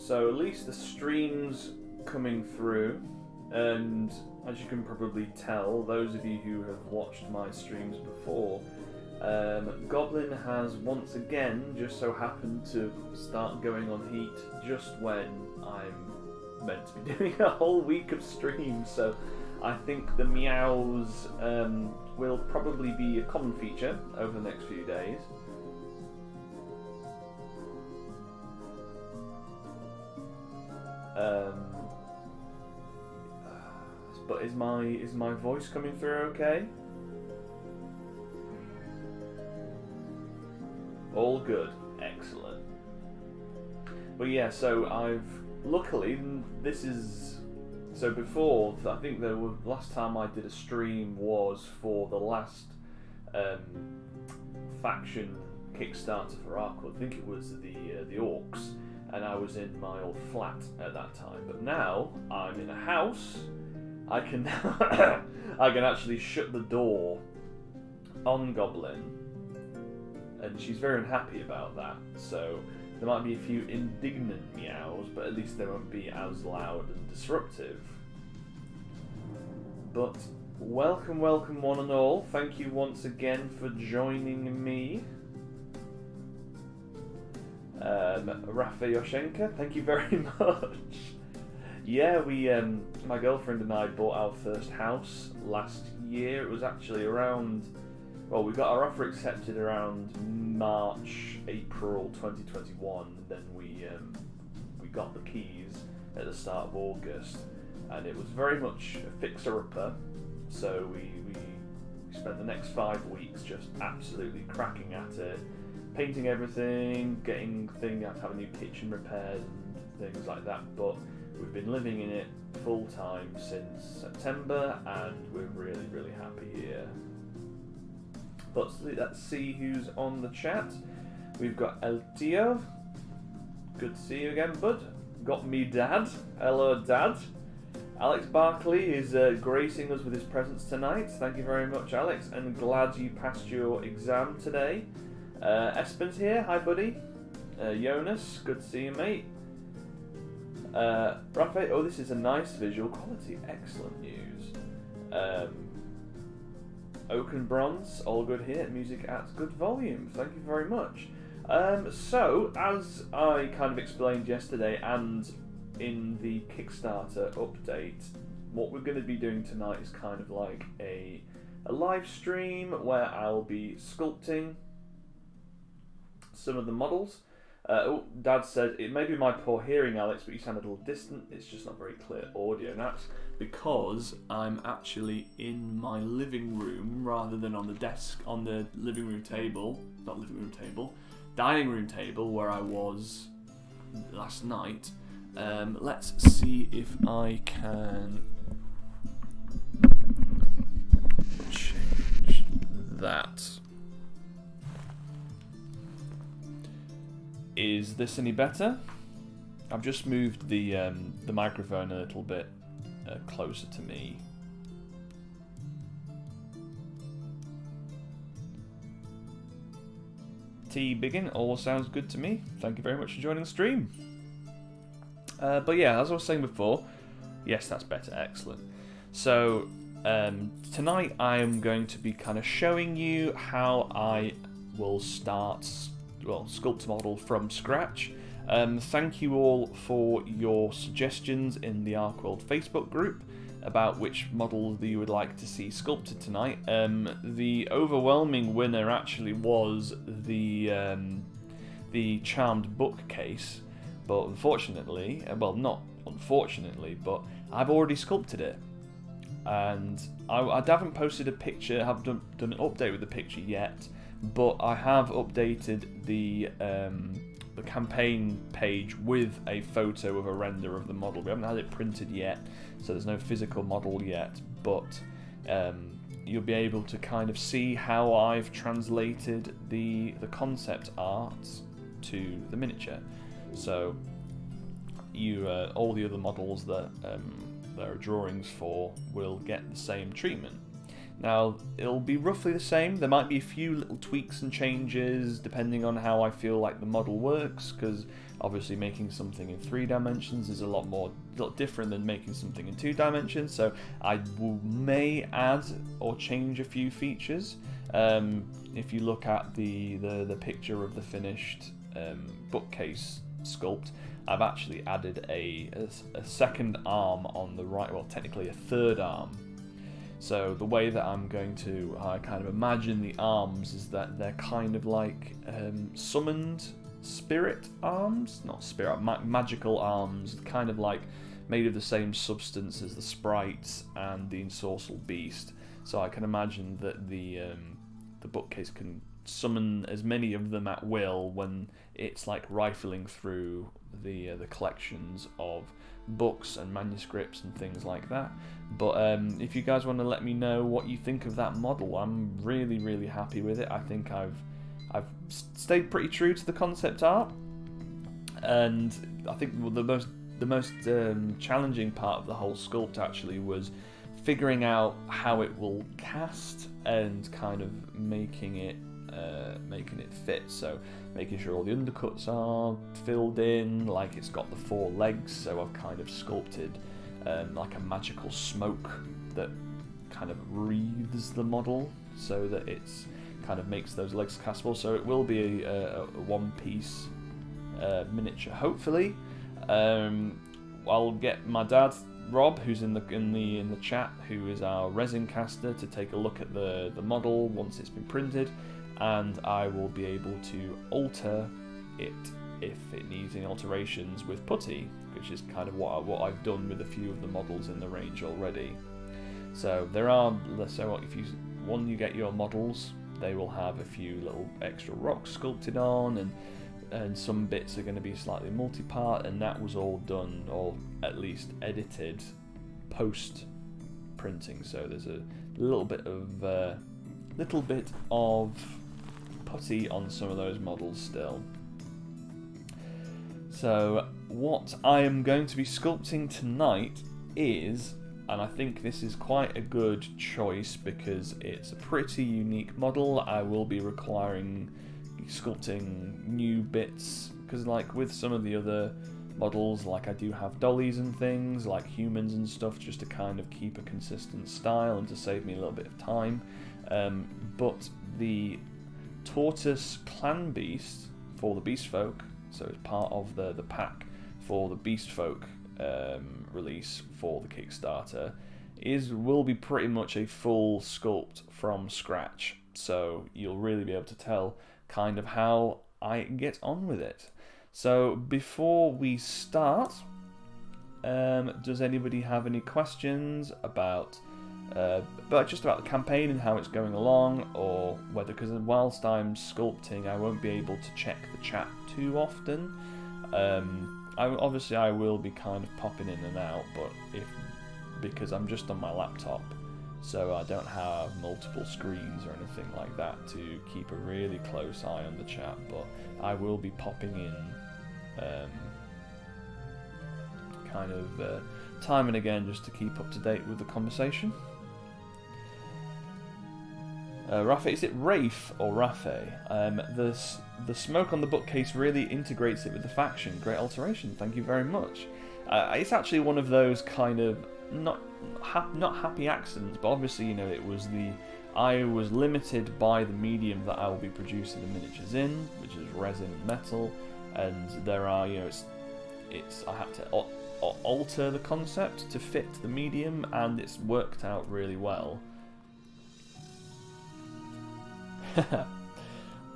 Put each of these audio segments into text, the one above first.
So at least the stream's coming through, and as you can probably tell, those of you who have watched my streams before, Goblin has once again just so happened to start going on heat just when I'm meant to be doing a whole week of streams, so I think the meows will probably be a common feature over the next few days. But is my voice coming through okay? All good, excellent. But yeah, so luckily this is, so before, I think the last time I did a stream was for the last faction Kickstarter for ArcWorlde. I think it was the Orcs, and I was in my old flat at that time. But now I'm in a house. I can I can actually shut the door on Goblin, and she's very unhappy about that. So there might be a few indignant meows, but at least they won't be as loud and disruptive. But welcome, welcome one and all. Thank you once again for joining me. Rafa Yoshenka, thank you very much. Yeah, my girlfriend and I bought our first house last year. It was actually around, well, we got our offer accepted around March, April 2021, and then we got the keys at the start of August, and it was very much a fixer-upper. So we spent the next 5 weeks just absolutely cracking at it, painting everything, getting things, have to have a new kitchen repaired and things like that. But we've been living in it full time since September, and we're really, really happy here. But let's see who's on the chat. We've got El Tio. Good to see you again, bud. Got me Dad. Hello, Dad. Alex Barkley is gracing us with his presence tonight. Thank you very much, Alex, and glad you passed your exam today. Espen's here. Hi, buddy. Jonas, good to see you, mate. Raphael, oh, this is a nice visual quality. Excellent news. Oak and Bronze, all good here. Music at good volume. Thank you very much. So, as I kind of explained yesterday and in the Kickstarter update, what we're going to be doing tonight is kind of like a live stream where I'll be sculpting some of the models. Dad said, it may be my poor hearing, Alex, but you sound a little distant. It's just not very clear audio. And that's because I'm actually in my living room rather than on the desk, on the living room table, not living room table, dining room table where I was last night. Let's see if I can change that. Is this any better? I've just moved the microphone a little bit closer to me. T Biggin, all sounds good to me. Thank you very much for joining the stream. But yeah, as I was saying before, yes, that's better, excellent. So tonight I am going to be kind of showing you how I will start, well, sculpt a model from scratch. Thank you all for your suggestions in the ArcWorlde Facebook group about which model that you would like to see sculpted tonight. The overwhelming winner actually was the charmed bookcase, but unfortunately, well, not unfortunately, but I've already sculpted it, and I haven't posted a picture, have done an update with the picture yet, but I have updated the campaign page with a photo of a render of the model. We haven't had it printed yet, so there's no physical model yet, but you'll be able to kind of see how I've translated the concept art to the miniature. So you all the other models that there are drawings for will get the same treatment. Now, it'll be roughly the same. There might be a few little tweaks and changes depending on how I feel like the model works, because obviously making something in 3 dimensions is a lot different than making something in 2 dimensions, so I may add or change a few features. If you look at the picture of the finished bookcase sculpt, I've actually added a second arm on the right, well, technically a third arm. So the way that I'm going to kind of imagine the arms is that they're kind of like summoned spirit arms, not spirit, magical arms, kind of like made of the same substance as the sprites and the ensorcelled beast. So I can imagine that the bookcase can summon as many of them at will when it's like rifling through the collections of books and manuscripts and things like that. But if you guys want to let me know what you think of that model, I'm really happy with it. I think I've stayed pretty true to the concept art, and I think the most challenging part of the whole sculpt actually was figuring out how it will cast and kind of making it fit. So making sure all the undercuts are filled in, like it's got the 4 legs. So I've kind of sculpted like a magical smoke that kind of wreathes the model so that it's kind of makes those legs castable. So it will be a one-piece miniature, hopefully. I'll get my dad Rob, who's in the chat, who is our resin caster, to take a look at the model once it's been printed, and I will be able to alter it if it needs any alterations with putty, which is kind of what I've done with a few of the models in the range already. So if you get your models, they will have a few little extra rocks sculpted on, and some bits are going to be slightly multi-part, and that was all done, or at least edited, post printing. So there's a little bit of putty on some of those models still. So what I am going to be sculpting tonight is, and I think this is quite a good choice because it's a pretty unique model, I will be requiring sculpting new bits, because like with some of the other models, like I do have dollies and things like humans and stuff, just to kind of keep a consistent style and to save me a little bit of time. But the tortoise clan beast for the beast folk, so it's part of the pack for the beast folk release for the Kickstarter, will be pretty much a full sculpt from scratch. So you'll really be able to tell kind of how I get on with it. So before we start, does anybody have any questions about just about the campaign and how it's going along, or whether, because whilst I'm sculpting I won't be able to check the chat too often. I will be kind of popping in and out, but because I'm just on my laptop, so I don't have multiple screens or anything like that to keep a really close eye on the chat, but I will be popping in kind of time and again just to keep up to date with the conversation. Rafe, is it Rafe or Rafe? The smoke on the bookcase really integrates it with the faction. Great alteration, thank you very much. It's actually one of those kind of not happy accidents, but obviously, I was limited by the medium that I will be producing the miniatures in, which is resin and metal, and there are, I had to alter the concept to fit the medium, and it's worked out really well.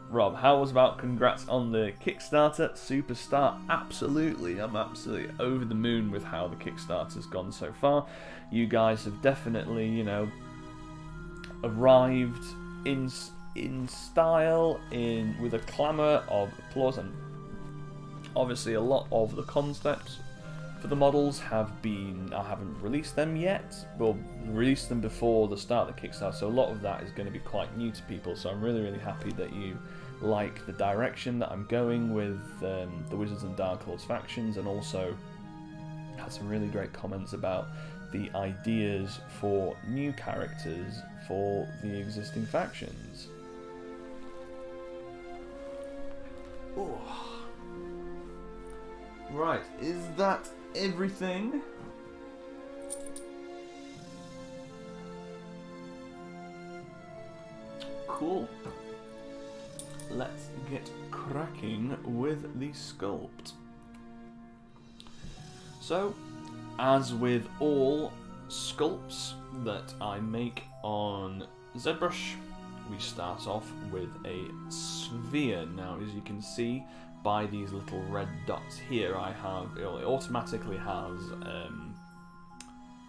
Rob, how was about congrats on the Kickstarter? Superstar, absolutely. I'm absolutely over the moon with how the Kickstarter's gone so far. You guys have definitely, arrived in style, with a clamour of applause, and obviously a lot of the concepts for the models I haven't released them yet. We'll release them before the start of the Kickstarter, so a lot of that is going to be quite new to people, so I'm really happy that you like the direction that I'm going with the Wizards and Dark Lords factions, and also had some really great comments about the ideas for new characters for the existing factions. Oh. Right, is that everything? Cool. Let's get cracking with the sculpt. So, as with all sculpts that I make on Zbrush, we start off with a sphere. Now, as you can see by these little red dots here, it automatically has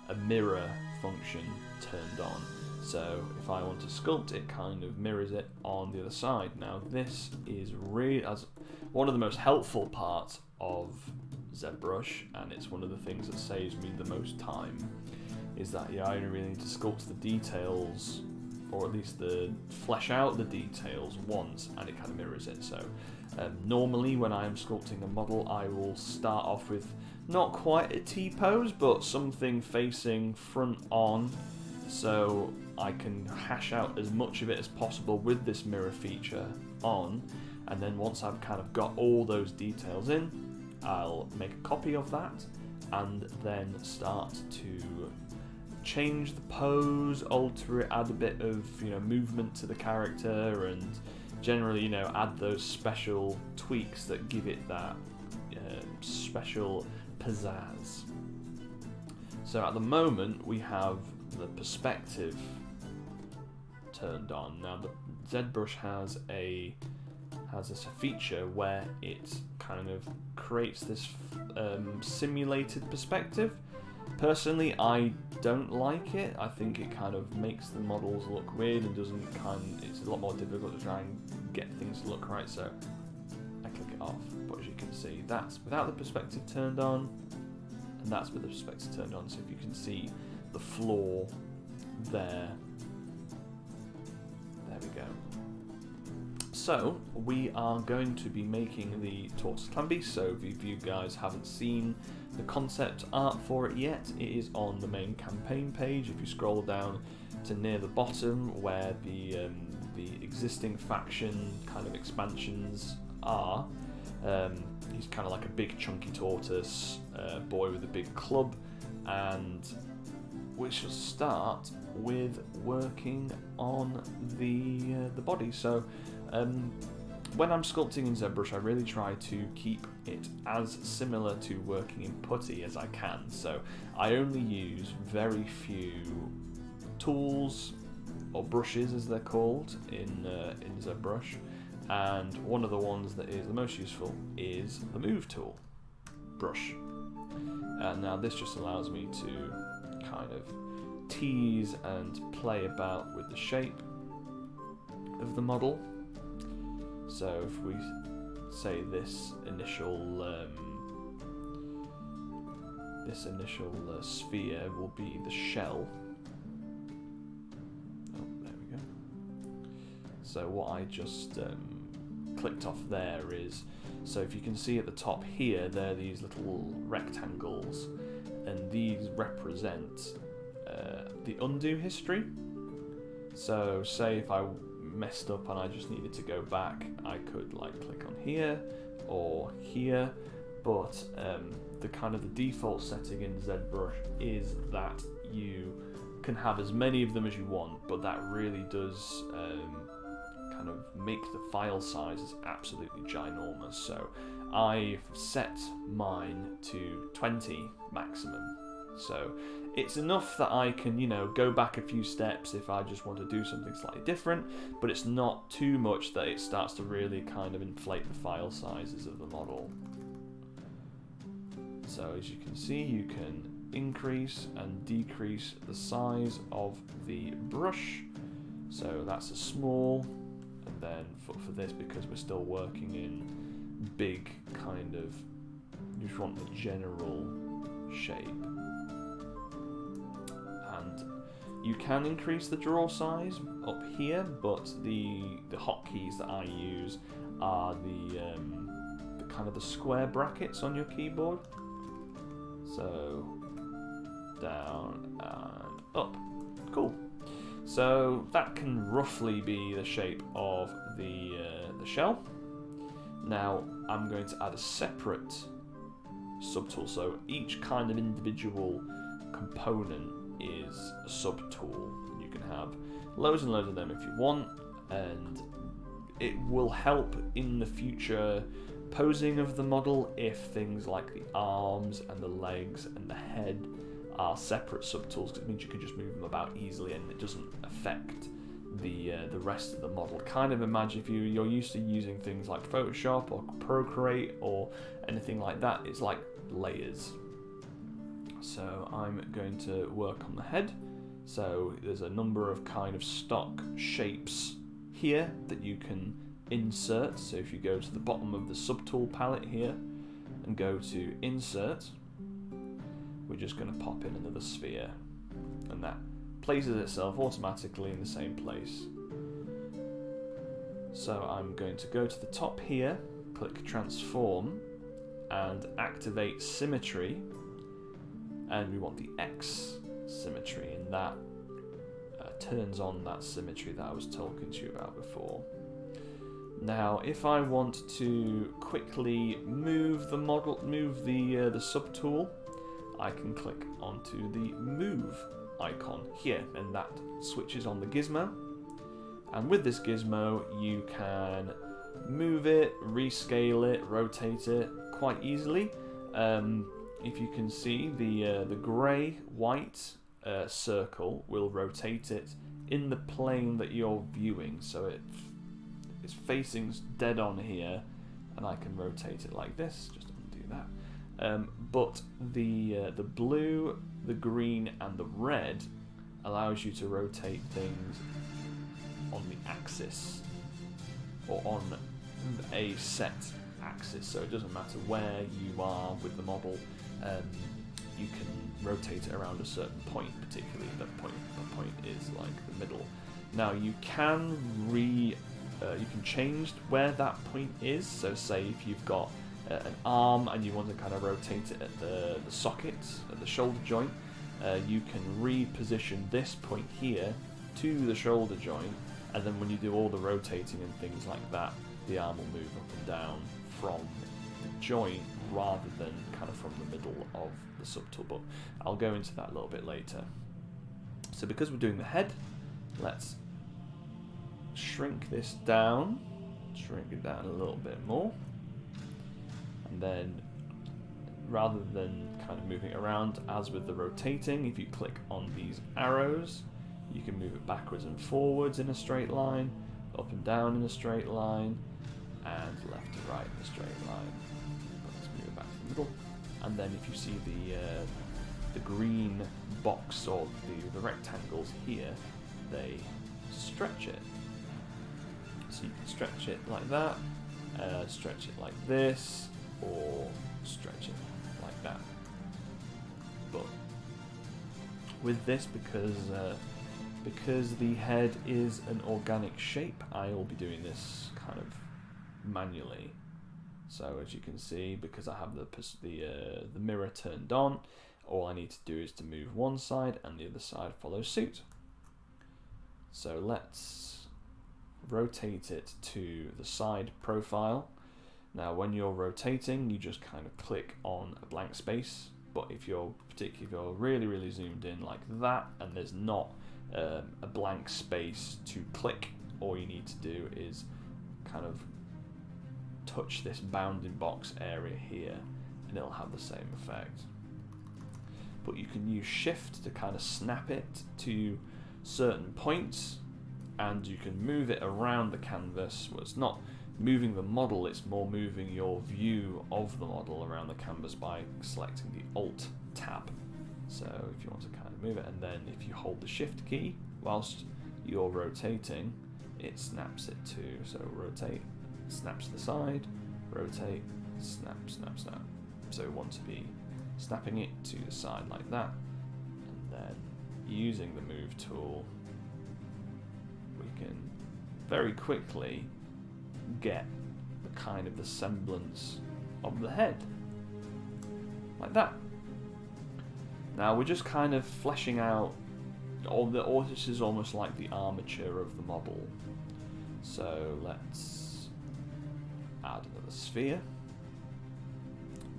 a mirror function turned on. So if I want to sculpt, it kind of mirrors it on the other side. Now this is really as one of the most helpful parts of Zbrush, and it's one of the things that saves me the most time, is that I only really need to sculpt the details, or at least flesh out the details once, and it kind of mirrors it. So normally when I am sculpting a model, I will start off with not quite a T-pose, but something facing front on, so I can hash out as much of it as possible with this mirror feature on, and then once I've kind of got all those details in, I'll make a copy of that and then start to change the pose, alter it, add a bit of movement to the character, and generally add those special tweaks that give it that special pizzazz. So at the moment we have the perspective turned on. Now the Zbrush has this feature where it kind of creates this simulated perspective. Personally, I don't like it. I think it kind of makes the models look weird and it's a lot more difficult to try and get things to look right, so I click it off. But as you can see, that's without the perspective turned on, and that's with the perspective turned on. So if you can see the floor there we go. So we are going to be making the Tortoise Clan Beast. So if you guys haven't seen the concept art for it yet, it is on the main campaign page. If you scroll down to near the bottom where the existing faction kind of expansions are, he's kind of like a big chunky tortoise boy with a big club, and we shall start with working on the body. So when I'm sculpting in Zbrush, I really try to keep it as similar to working in putty as I can. So I only use very few tools, or brushes as they're called in Zbrush, and one of the ones that is the most useful is the Move tool brush. And now this just allows me to kind of tease and play about with the shape of the model. So if we say this initial sphere will be the shell. Oh, there we go. So what I just clicked off there is, so if you can see at the top here, there are these little rectangles, and these represent the undo history. So say if I messed up and I just needed to go back, I could like click on here or here, but the kind of the default setting in Zbrush is that you can have as many of them as you want, but that really does kind of make the file sizes absolutely ginormous. So I've set mine to 20 maximum, so it's enough that I can, go back a few steps if I just want to do something slightly different, but it's not too much that it starts to really kind of inflate the file sizes of the model. So as you can see, you can increase and decrease the size of the brush. So that's a small, and then for this, because we're still working in big kind of, you just want the general shape. And you can increase the draw size up here, but the hotkeys that I use are the kind of the square brackets on your keyboard. So down, and up. Cool. So that can roughly be the shape of the shell. Now I'm going to add a separate subtool, so each kind of individual component is a subtool. You can have loads and loads of them if you want, and it will help in the future posing of the model if things like the arms and the legs and the head are separate subtools, because it means you can just move them about easily and it doesn't affect the rest of the model. Kind of imagine if you're used to using things like Photoshop or Procreate or anything like that, it's like layers. So I'm going to work on the head. So there's a number of kind of stock shapes here that you can insert. So if you go to the bottom of the subtool palette here and go to insert, we're just going to pop in another sphere, and that places itself automatically in the same place. So I'm going to go to the top here, click transform, and activate symmetry, and we want the X symmetry, and that turns on that symmetry that I was talking to you about before. Now if I want to quickly move the model, move the subtool, I can click onto the move icon here, and that switches on the gizmo, and with this gizmo you can move it, rescale it, rotate it quite easily. If you can see, the grey white circle will rotate it in the plane that you're viewing, so it's facing dead on here, and I can rotate it like this. Just undo that. But the blue, the green, and the red allows you to rotate things on the axis, or on a set axis, so it doesn't matter where you are with the model. You can rotate it around a certain point, particularly the point is like the middle. Now you can you can change where that point is. So say if you've got an arm and you want to kind of rotate it at the socket, at the shoulder joint, you can reposition this point here to the shoulder joint, and then when you do all the rotating and things like that, the arm will move up and down from the joint rather than kind of from the middle of the subtool, but I'll go into that a little bit later. So because we're doing the head, let's shrink this down, shrink it down a little bit more, and then rather than kind of moving it around as with the rotating, if you click on these arrows, you can move it backwards and forwards in a straight line, up and down in a straight line, and left to right in a straight line. Let's move it back to the middle, and then if you see the green box or the rectangles here, they stretch it. So you can stretch it like that, stretch it like this, or stretch it like that. But with this, because the head is an organic shape, I will be doing this kind of manually. So as you can see, because I have the mirror turned on, all I need to do is to move one side and the other side follows suit. So let's rotate it to the side profile. Now when you're rotating, you just kind of click on a blank space, but if you're really zoomed in like that and there's not a blank space to click, all you need to do is kind of touch this bounding box area here and it'll have the same effect. But you can use shift to kind of snap it to certain points, and you can move it around the canvas. Well, it's not moving the model, it's more moving your view of the model around the canvas by selecting the Alt tab. So if you want to kind of move it, and then if you hold the shift key whilst you're rotating, it snaps it too. So rotate, snaps to the side, rotate, snap, snap, snap. So we want to be snapping it to the side like that, and then using the move tool, we can very quickly get the kind of the semblance of the head like that. Now we're just kind of fleshing out, or this is almost like the armature of the model. So let's add another sphere.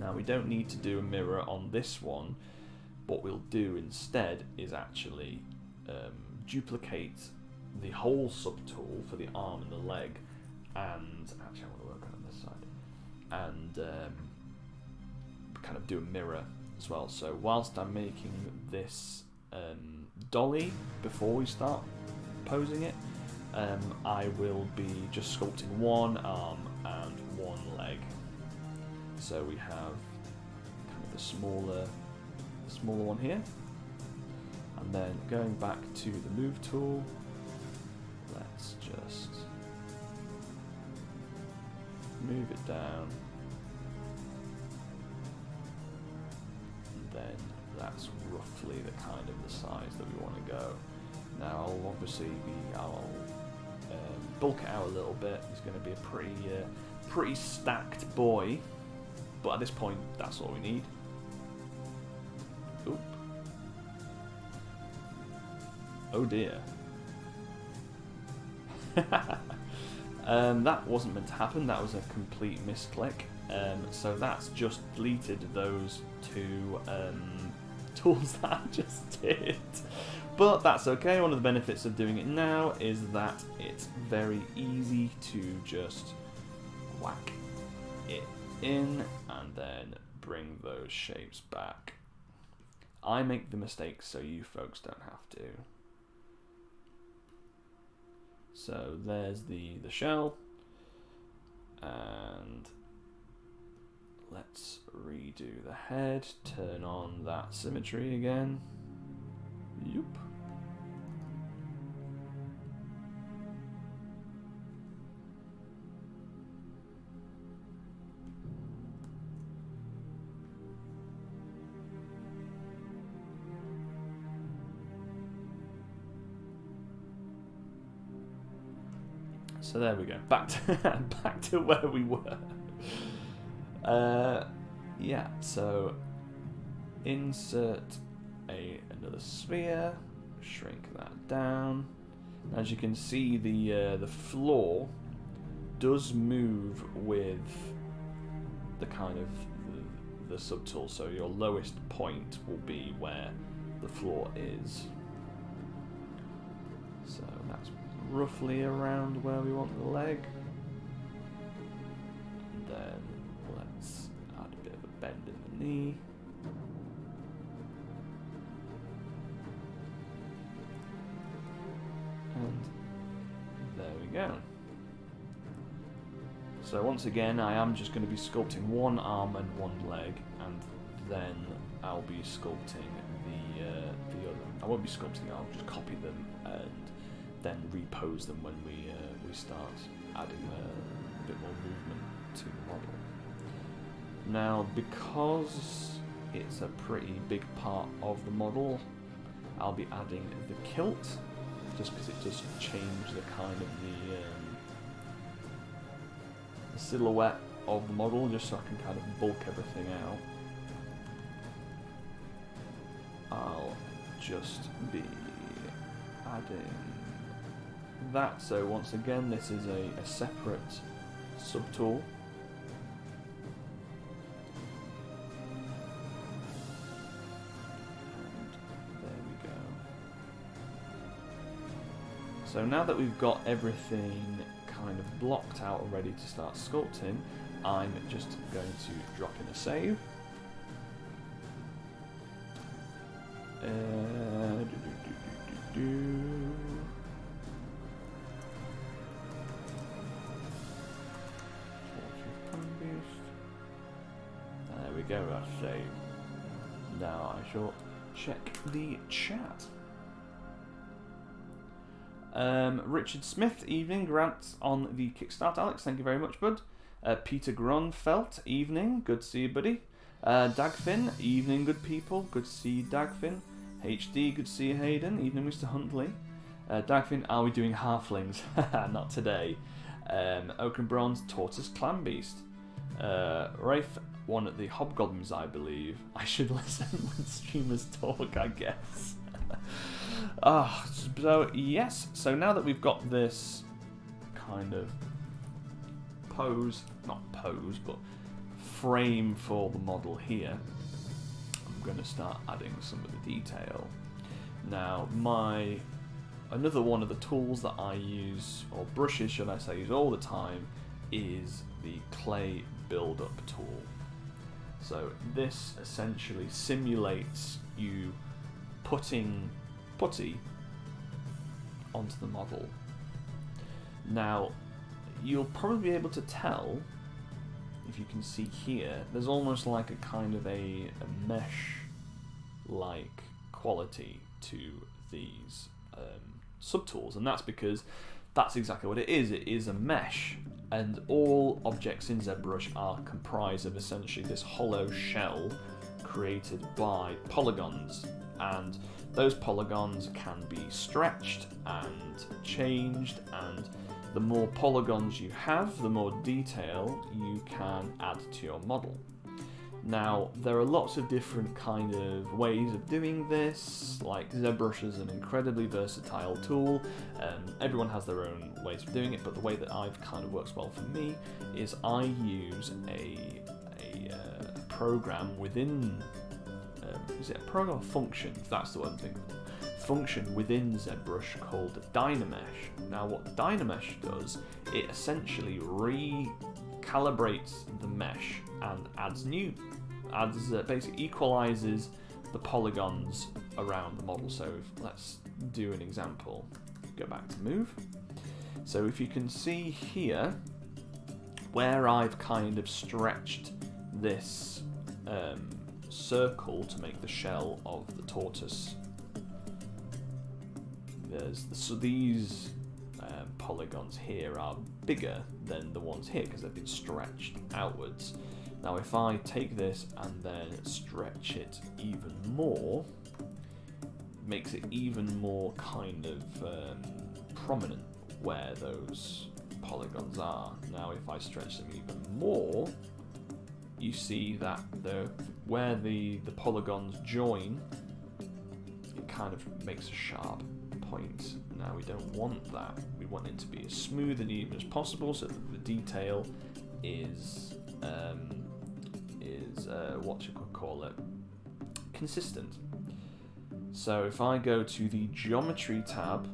Now we don't need to do a mirror on this one. What we'll do instead is actually duplicate the whole subtool for the arm and the leg, and actually I want to work on this side, and kind of do a mirror as well. So whilst I'm making this dolly before we start posing it, I will be just sculpting one arm and one leg. So we have kind of the smaller one here, and then going back to the move tool, let's just move it down, and then that's roughly the kind of the size that we want to go. Now I'll obviously bulk it out a little bit. It's going to be a pretty stacked boy, but at this point that's all we need. Oop. Oh dear. That wasn't meant to happen. That was a complete misclick. So that's just deleted those two tools that I just did. But that's okay. One of the benefits of doing it now is that it's very easy to just whack it in and then bring those shapes back. I make the mistakes so you folks don't have to. So there's the shell, and let's redo the head, turn on that symmetry again. Yup. So there we go. Back to where we were. Yeah. So insert another sphere. Shrink that down. As you can see, the floor does move with the kind of the subtool. So your lowest point will be where the floor is. So that's roughly around where we want the leg. And then let's add a bit of a bend in the knee. And there we go. So once again, I am just going to be sculpting one arm and one leg, and then I'll be sculpting the other. I won't be sculpting it, I'll just copy them and then repose them when we start adding a bit more movement to the model. Now, because it's a pretty big part of the model, I'll be adding the kilt, just because it does change the kind of the silhouette of the model, just so I can kind of bulk everything out. I'll just be adding that. So once again, this is a separate subtool. And there we go. So now that we've got everything kind of blocked out and ready to start sculpting, I'm just going to drop in a save. There we go, that's saved. Now I shall check the chat. Richard Smith, evening. Grants on the Kickstarter. Alex, thank you very much, bud. Peter Gronfelt, evening. Good to see you, buddy. Dagfin, evening, good people. Good to see you, Dagfin. HD, good to see you, Hayden. Evening, Mr. Huntley. Dagfin, are we doing halflings? Not today. Oak and Bronze, Tortoise Clan Beast. Rafe one at the Hobgoblins, I believe. I should listen when streamers talk, I guess. So yes, so now that we've got this kind of but frame for the model here, I'm going to start adding some of the detail. Now, another one of the tools that I use, or brushes should I say, use all the time, is the clay build-up tool. So this essentially simulates you putting putty onto the model. Now, you'll probably be able to tell, if you can see here, there's almost like a kind of a mesh-like quality to these subtools, and that's because that's exactly what it is. It is a mesh, and all objects in Zbrush are comprised of essentially this hollow shell created by polygons, and those polygons can be stretched and changed, and the more polygons you have, the more detail you can add to your model. Now, there are lots of different kind of ways of doing this. Like, Zbrush is an incredibly versatile tool. Everyone has their own ways of doing it, but the way that I've kind of works well for me is I use a program within, is it a program or function? That's the one I'm thinking of. Function within Zbrush called Dynamesh. Now, what Dynamesh does, it essentially recalibrates the mesh and basically equalizes the polygons around the model. So let's do an example. Go back to move. So if you can see here where I've kind of stretched this circle to make the shell of the tortoise, so these polygons here are bigger than the ones here because they've been stretched outwards. Now, if I take this and then stretch it even more, it makes it even more kind of prominent where those polygons are. Now, if I stretch them even more, you see that where the polygons join, it kind of makes a sharp point. Now, we don't want that. We want it to be as smooth and even as possible so that the detail is what you could call it, consistent. So if I go to the geometry tab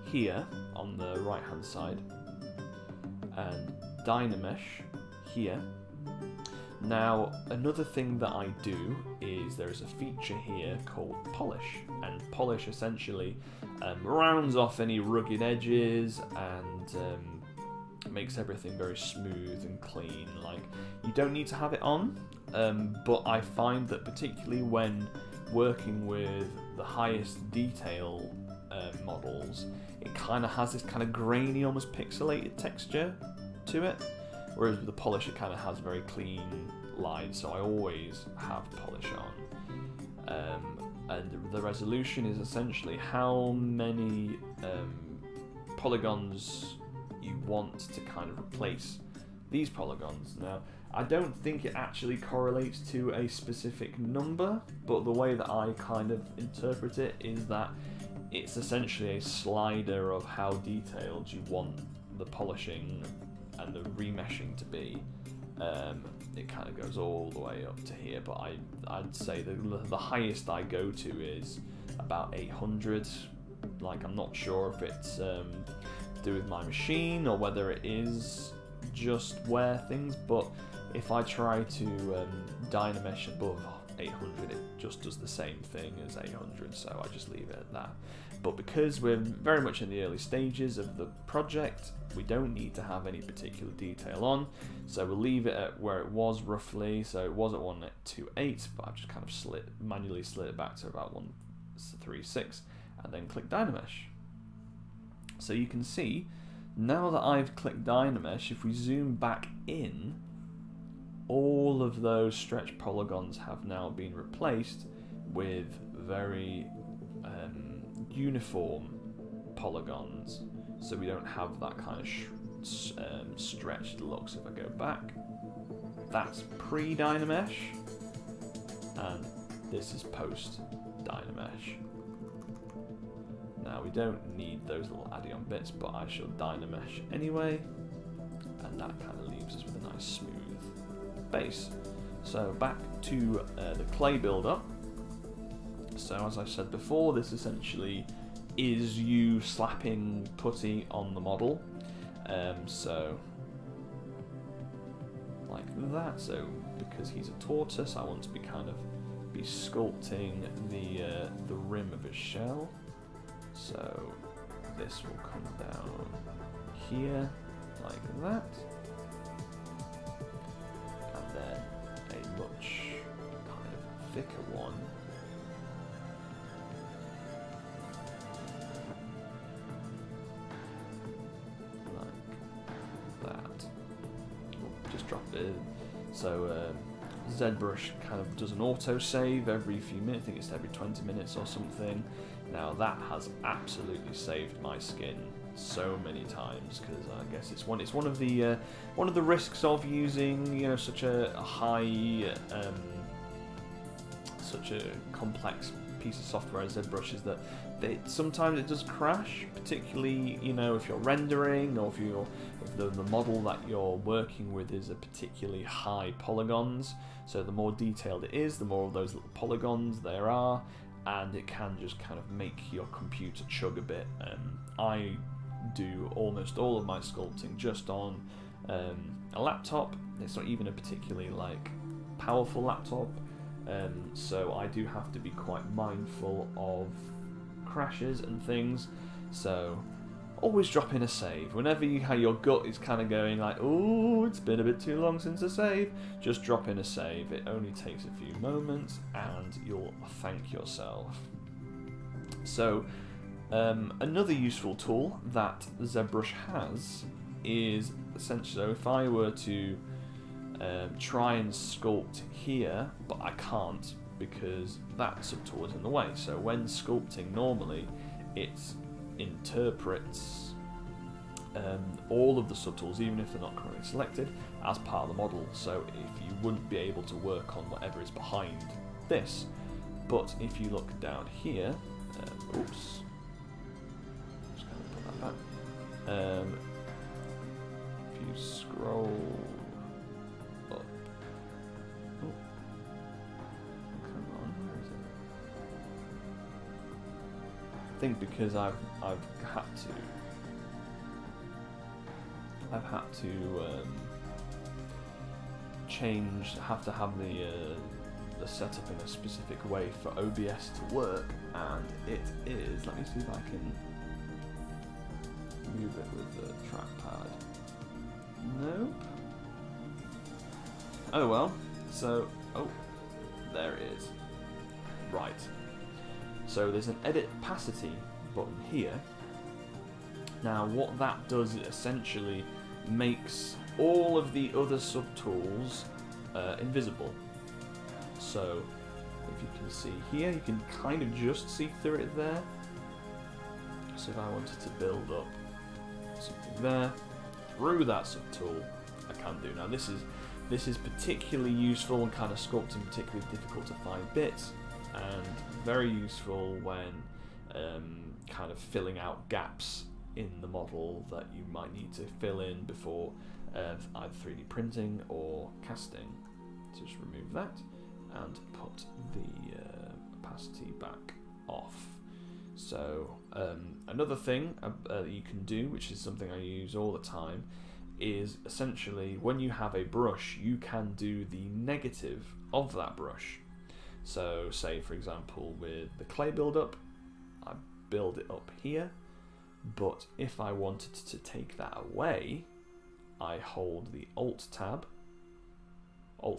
here on the right hand side and Dynamesh here, now another thing that I do is there's a feature here called polish, and polish essentially rounds off any rugged edges and makes everything very smooth and clean. Like, you don't need to have it on, but I find that particularly when working with the highest detail models, it kind of has this kind of grainy, almost pixelated texture to it, whereas with the polish it kind of has very clean lines, so I always have polish on. And the resolution is essentially how many polygons you want to kind of replace these polygons. Now, I don't think it actually correlates to a specific number, but the way that I kind of interpret it is that it's essentially a slider of how detailed you want the polishing and the remeshing to be. It kind of goes all the way up to here, but I'd say the highest I go to is about 800. Like, I'm not sure if it's to do with my machine or whether it is just wear things, but if I try to Dynamesh above 800, it just does the same thing as 800, so I just leave it at that. But because we're very much in the early stages of the project, we don't need to have any particular detail on, so we'll leave it at where it was roughly. So it was at 128, but I've just kind of manually slid it back to about 136, and then click Dynamesh. So you can see, now that I've clicked Dynamesh, if we zoom back in, all of those stretch polygons have now been replaced with very uniform polygons, so we don't have that kind of stretched looks. If I go back, that's pre-Dynamesh, and this is post-Dynamesh. Now we don't need those little add-on bits, but I shall Dynamesh anyway, and that kind of leaves us with a nice smooth base. So back to the clay build-up. So as I said before, this essentially is you slapping putty on the model. So like that. So because he's a tortoise, I want to be sculpting the rim of his shell. So this will come down here like that, and then a much kind of thicker one like that. Oh, just drop it in. So Zbrush kind of does an auto-save every few minutes. I think it's every 20 minutes or something. Now that has absolutely saved my skin so many times, because I guess it's one of the risks of using such a high such a complex piece of software as Zbrush is that sometimes it does crash, particularly if you're rendering or if the model that you're working with is a particularly high polygons. So the more detailed it is, the more of those little polygons there are, and it can just kind of make your computer chug a bit. I do almost all of my sculpting just on a laptop. It's not even a particularly powerful laptop, so I do have to be quite mindful of crashes and things. So always drop in a save whenever your gut is kind of going like, oh, it's been a bit too long since a save. Just drop in a save. It only takes a few moments, and you'll thank yourself. So another useful tool that Zbrush has is essentially, so if I were to try and sculpt here, but I can't because that subtool is in the way. So when sculpting normally, it interprets all of the subtools, even if they're not currently selected, as part of the model. So if you wouldn't be able to work on whatever is behind this. But if you look down here, oops, just kind of put that back. If you scroll up, oh, come on, where is it? I think because I've had to have to have the setup in a specific way for OBS to work, and it is, let me see if I can move it with the trackpad. Nope. Oh well, so, oh, there it is. Right. So there's an edit opacity button here. Now what that does, it essentially makes all of the other subtools invisible. So if you can see here, you can kind of just see through it there. So if I wanted to build up something there through that subtool, I can do. Now this is particularly useful and kind of sculpting particularly difficult to find bits, and very useful when kind of filling out gaps in the model that you might need to fill in before either 3D printing or casting. So just remove that and put the opacity back off. So another thing you can do, which is something I use all the time, is essentially when you have a brush, you can do the negative of that brush. So say for example with the clay build-up, I build it up here, but if I wanted to take that away, I hold the Alt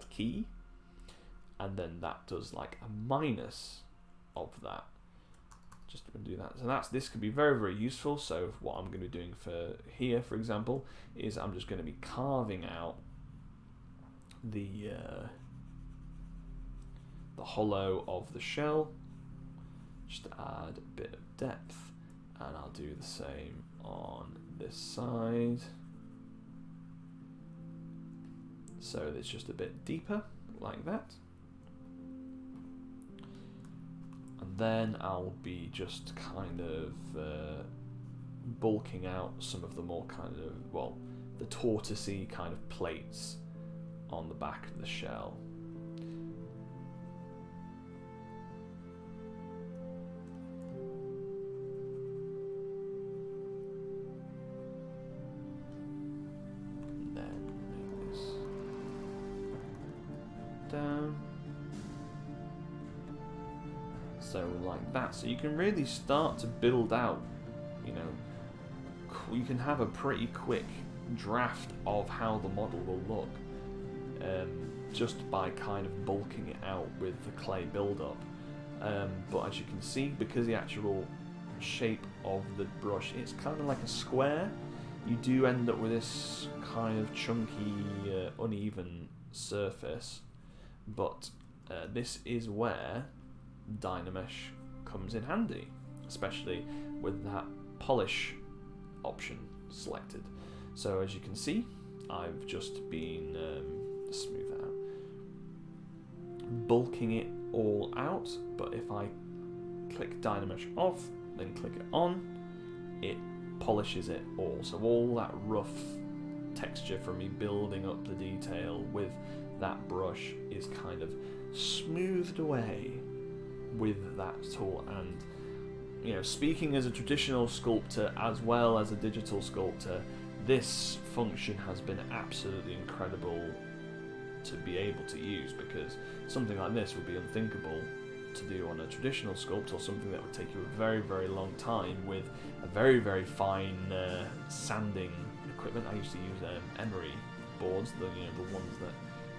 key, and then that does like a minus of that. Just to do that. So this could be very, very useful. So what I'm going to be doing for here, for example, is I'm just going to be carving out the hollow of the shell, just to add a bit of depth, and I'll do the same on this side. so it's just a bit deeper like that. And then I'll be just kind of bulking out some of the more kind of, well, the tortoisey kind of plates on the back of the shell. And then make this down. So like that. So you can really start to build out, you know, you can have a pretty quick draft of how the model will look, just by kind of bulking it out with the clay build-up. But as you can see, because the actual shape of the brush, it's kind of like a square, you do end up with this kind of chunky, uneven surface. But this is where Dynamesh comes in handy, especially with that polish option selected. So as you can see, I've just been smooth that out, bulking it all out. But if I click Dynamesh off, then click it on, it polishes it all. So all that rough texture from me building up the detail with that brush is kind of smoothed away with that tool. And you know, speaking as a traditional sculptor as well as a digital sculptor, this function has been absolutely incredible to be able to use, because something like this would be unthinkable to do on a traditional sculpt, or something that would take you a very, very long time with a very, very fine sanding equipment. I used to use emery boards, the ones that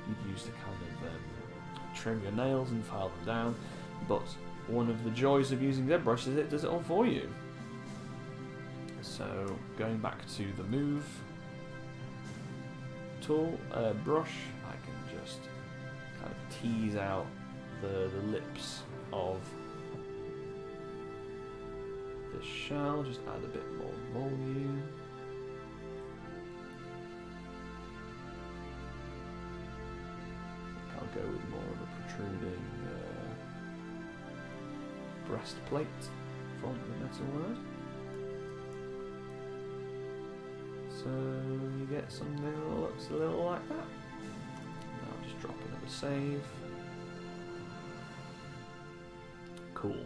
you'd use to kind of trim your nails and file them down. But one of the joys of using ZBrush is it does it all for you. So going back to the move tool, brush, I can just kind of tease out the lips of the shell, just add a bit more volume. I think I'll go with more of a protruding breastplate from the metalwork. So you get something that looks a little like that. Now I'll just drop another save. Cool.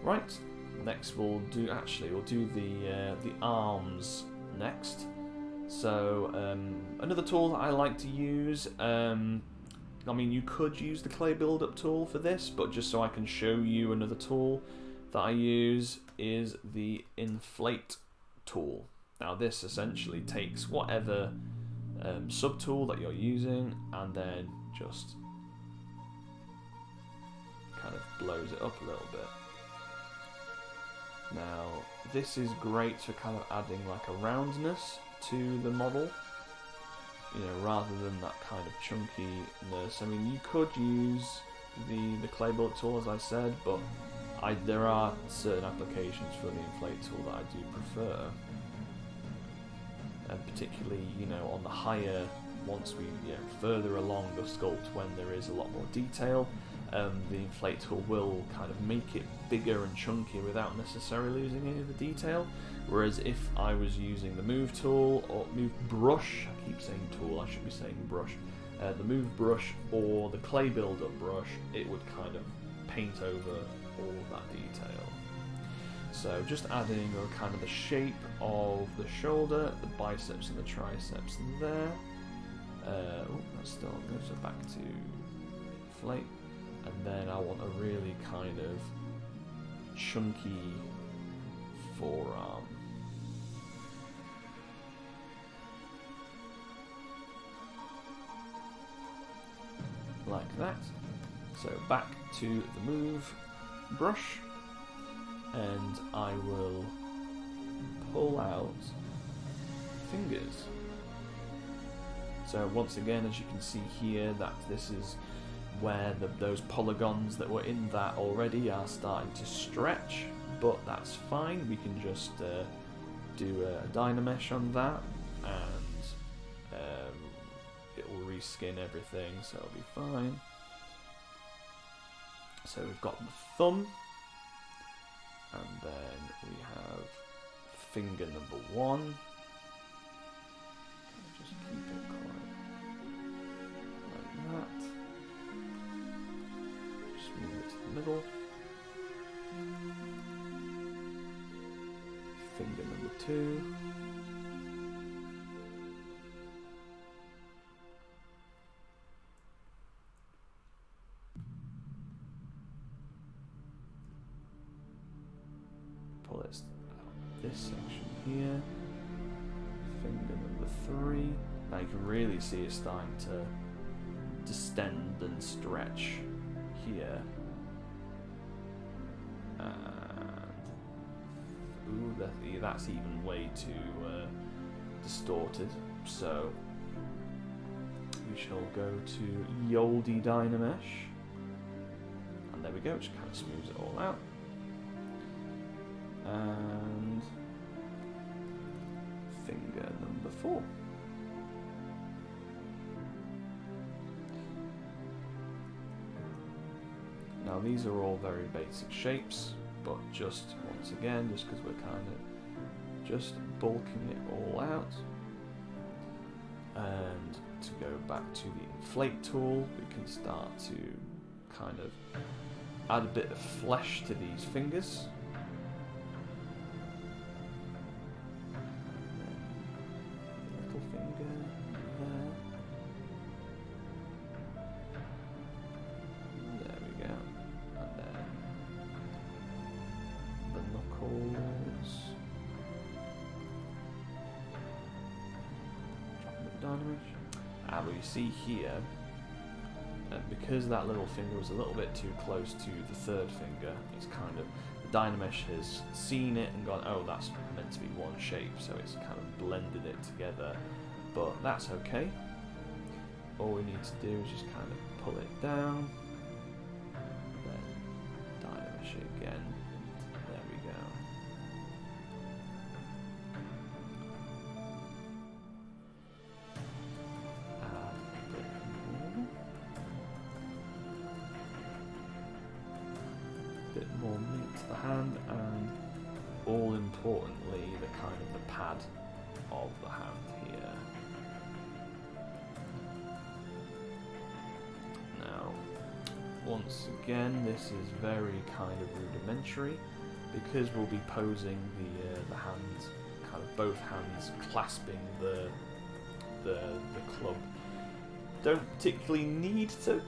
Right, next we'll do the arms next. So another tool that I like to use, I mean, you could use the clay build-up tool for this, but just so I can show you another tool that I use is the inflate tool. Now this essentially takes whatever subtool that you're using and then just kind of blows it up a little bit. Now this is great for kind of adding like a roundness to the model, you know, rather than that kind of chunkiness. I mean, you could use the clay build tool, as I said, but there are certain applications for the inflate tool that I do prefer, and particularly, you know, on the higher, once we further along the sculpt, when there is a lot more detail, the inflate tool will kind of make it bigger and chunkier without necessarily losing any of the detail. Whereas if I was using the move tool or move brush, I keep saying tool, I should be saying brush, the move brush or the clay build-up brush, it would kind of paint over all of that detail. So just adding a kind of the shape of the shoulder, the biceps and the triceps there. That's still good, so back to inflate. And then I want a really kind of chunky forearm. Like that. So back to the move brush, and I will pull out fingers. So once again, as you can see here, that this is where those polygons that were in that already are starting to stretch, but that's fine. We can just do a Dynamesh on that and reskin everything, so it'll be fine. So we've got the thumb, and then we have finger number 1. Just keep it quite like that. Just move it to the middle. Finger number 2. Pull it out this section here. Finger number 3. Now you can really see it's starting to distend and stretch here. Ooh, that's even way too distorted. So we shall go to Yoldi Dynamesh, and there we go. Just kind of smooths it all out. And finger number 4. Now these are all very basic shapes, but just once again, just because we're kind of just bulking it all out. And to go back to the inflate tool, we can start to kind of add a bit of flesh to these fingers. Little finger there. There we go. And then the knuckles. Dropping the Dynamesh. And we see here, because that little finger was a little bit too close to the third finger, it's kind of, the Dynamesh has seen it and gone, oh, that's meant to be one shape, so it's kind of blended it together, but that's okay. All we need to do is just kind of pull it down, then Dynamesh it again, there we go. Bit more meat to the hand, and all importantly the kind of the pad of the hand here. Now once again, this is very kind of rudimentary because we'll be posing the hands, kind of both hands clasping the club. Don't particularly need to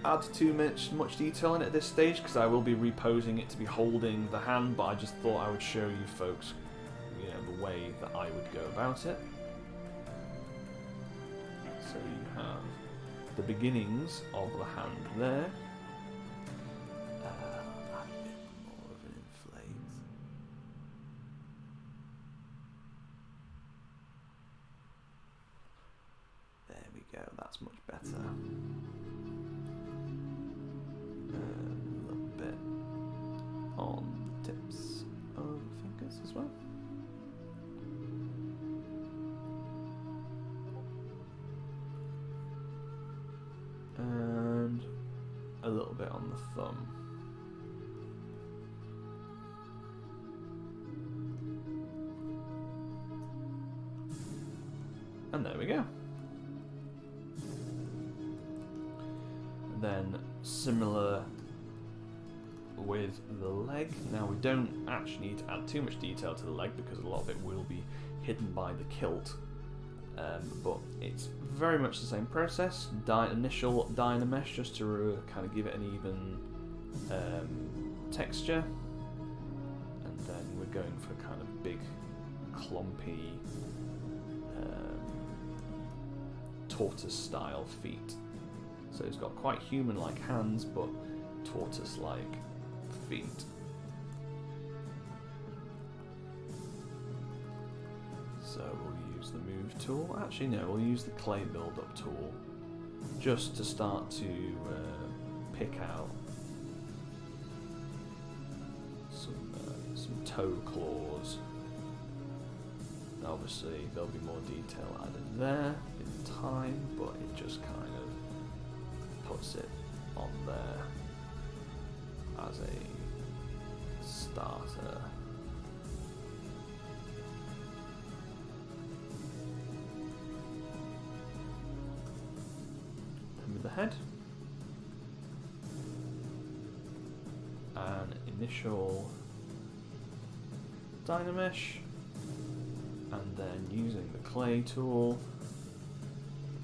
add too much detail in it at this stage because I will be reposing it to be holding the hand, but I just thought I would show you folks, you know, the way that I would go about it. So you have the beginnings of the hand there. Add a bit more of an inflate. There we go, that's much better. On the tips of the fingers as well. And a little bit on the thumb. And there we go. Then similar with the leg. Now we don't actually need to add too much detail to the leg because a lot of it will be hidden by the kilt, but it's very much the same process. Initial Dynamesh just to kind of give it an even texture, and then we're going for kind of big clumpy tortoise style feet. So it's got quite human-like hands but tortoise-like feet. So we'll use the move tool. Actually no, we'll use the clay build-up tool just to start to pick out some toe claws obviously there'll be more detail added there in time, but it just kind of puts it on there as a starter. And with the head, an initial Dynamesh, and then using the clay tool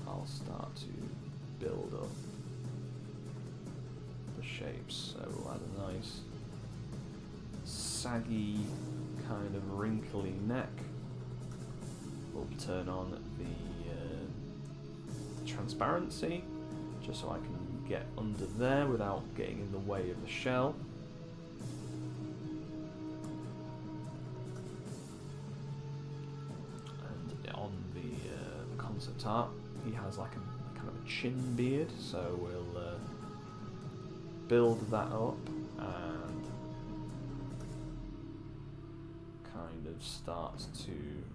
I'll start to build up the shapes. So we'll add a nice saggy kind of wrinkly neck. We'll turn on the transparency just so I can get under there without getting in the way of the shell. Concept art, he has like a kind of a chin beard, so we'll build that up and kind of start to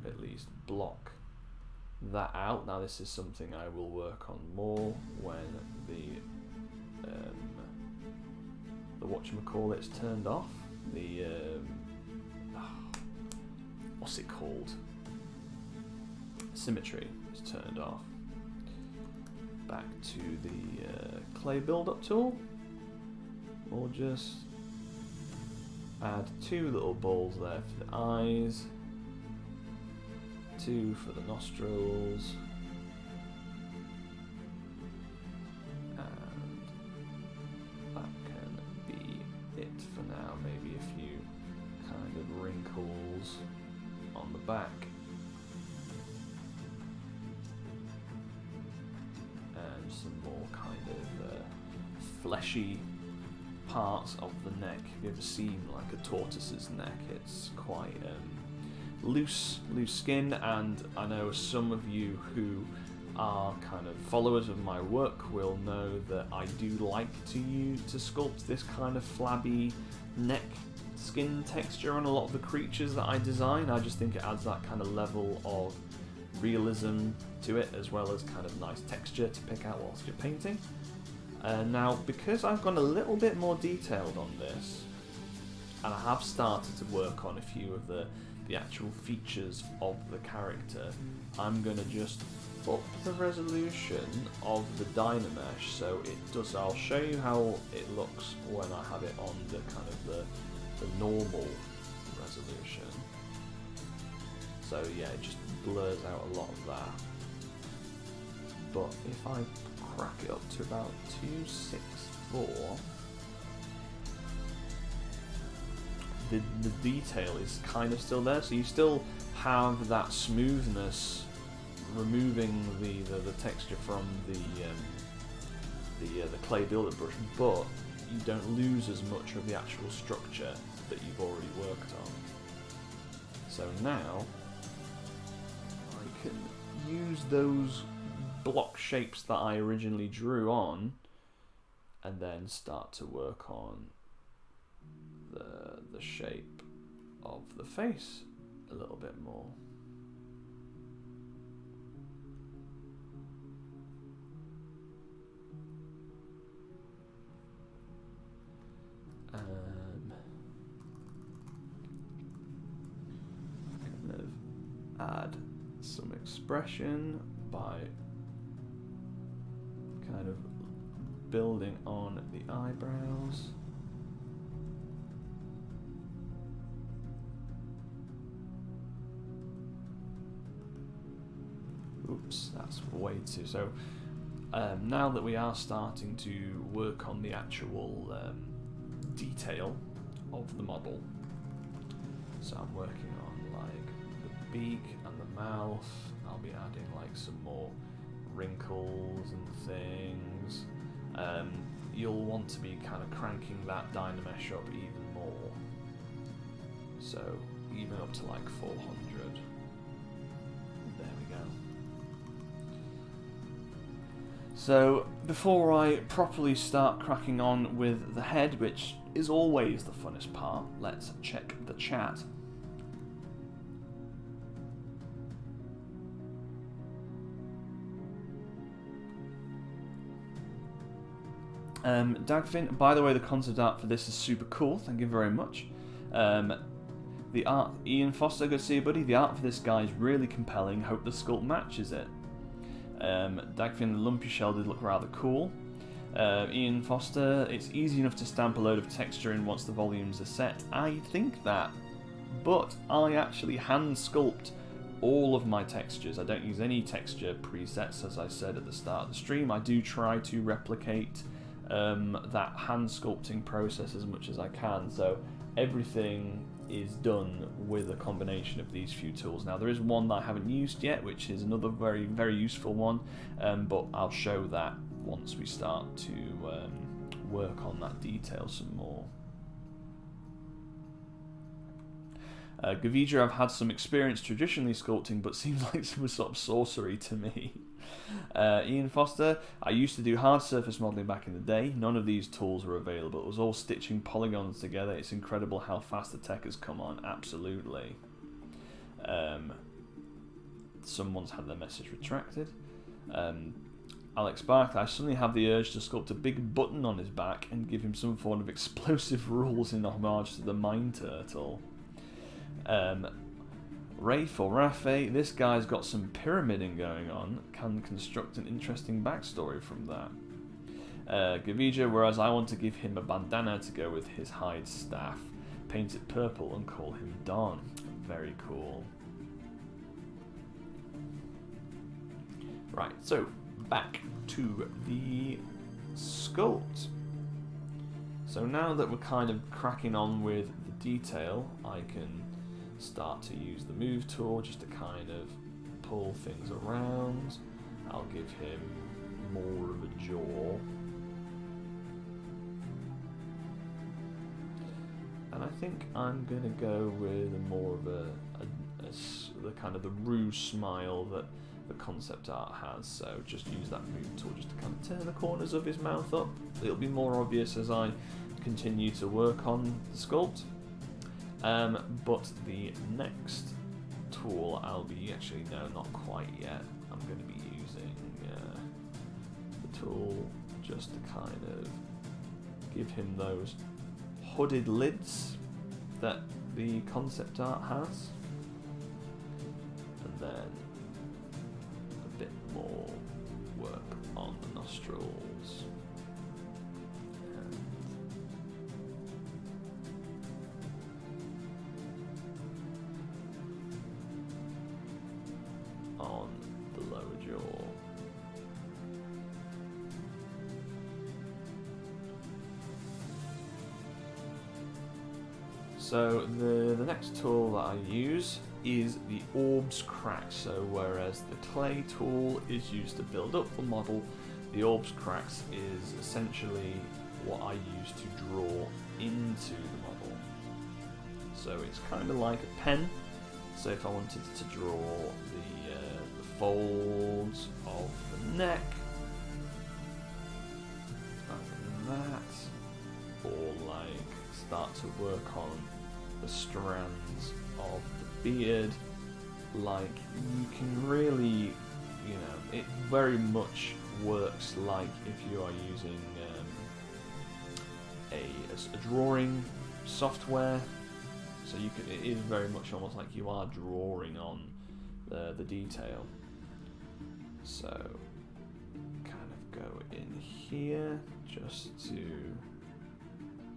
at least block that out. Now this is something I will work on more when the whatchamacallit's turned off. The what's it called? Symmetry is turned off. Back to the clay build-up tool. We'll just add 2 little balls there for the eyes, 2 for the nostrils, and that can be it for now. Maybe a few kind of wrinkles on the back. Some more kind of fleshy parts of the neck. Have you ever seen like a tortoise's neck? It's quite loose skin, and I know some of you who are kind of followers of my work will know that I do like to sculpt this kind of flabby neck skin texture on a lot of the creatures that I design. I just think it adds that kind of level of realism to it, as well as kind of nice texture to pick out whilst you're painting. Now, because I've gone a little bit more detailed on this, and I have started to work on a few of the actual features of the character, I'm going to just up the resolution of the Dynamesh so it does. I'll show you how it looks when I have it on the kind of the normal resolution. So yeah, it just blurs out a lot of that. But if I crack it up to about 264, the detail is kind of still there, so you still have that smoothness, removing the texture from the clay build-up brush, but you don't lose as much of the actual structure that you've already worked on. So now I can use those block shapes that I originally drew on and then start to work on the shape of the face a little bit more. Kind of add some expression by kind of building on the eyebrows. Oops, that's way too. So now that we are starting to work on the actual detail of the model, so I'm working on like the beak and the mouth. I'll be adding like some more wrinkles and things. You'll want to be kind of cranking that Dynamesh up even more, so even up to like 400. There we go. So before I properly start cracking on with the head, which is always the funnest part, let's check the chat. Dagfin, by the way, the concept art for this is super cool. Thank you very much. The art, Ian Foster, good to see you, buddy. The art for this guy is really compelling. Hope the sculpt matches it. Dagfin, the lumpy shell did look rather cool. Ian Foster, it's easy enough to stamp a load of texture in once the volumes are set. I think that, but I actually hand sculpt all of my textures. I don't use any texture presets, as I said at the start of the stream. I do try to replicate that hand sculpting process as much as I can, so everything is done with a combination of these few tools. Now there is one that I haven't used yet, which is another very, very useful one, but I'll show that once we start to work on that detail some more. Gavidra, I've had some experience traditionally sculpting, but seems like some sort of sorcery to me. Ian Foster, I used to do hard surface modelling back in the day. None of these tools were available. It was all stitching polygons together. It's incredible how fast the tech has come on. Absolutely. Someone's had their message retracted. Alex Barkley, I suddenly have the urge to sculpt a big button on his back and give him some form of explosive rules in homage to the Mine Turtle. Rafe or Rafe, this guy's got some pyramiding going on, can construct an interesting backstory from that. Gavija, whereas I want to give him a bandana to go with his hide staff, paint it purple and call him Don. Very cool. Right, so back to the sculpt. So now that we're kind of cracking on with the detail, I can start to use the move tool just to kind of pull things around. I'll give him more of a jaw. And I think I'm going to go with more of the kind of the ruse smile that the concept art has. So just use that move tool just to kind of turn the corners of his mouth up. It'll be more obvious as I continue to work on the sculpt. But the next tool I'll be, actually no, not quite yet. I'm going to be using the tool just to kind of give him those hooded lids that the concept art has. And then a bit more work on the nostrils. On the lower jaw. So the next tool that I use is the orbs crack. So whereas the clay tool is used to build up the model, the orbs cracks is essentially what I use to draw into the model. So it's kind of like a pen. So if I wanted to draw the folds of the neck, like that, or like start to work on the strands of the beard, like you can really, you know, it very much works like if you are using a drawing software. So you can, it is very much almost like you are drawing on the detail. So kind of go in here just to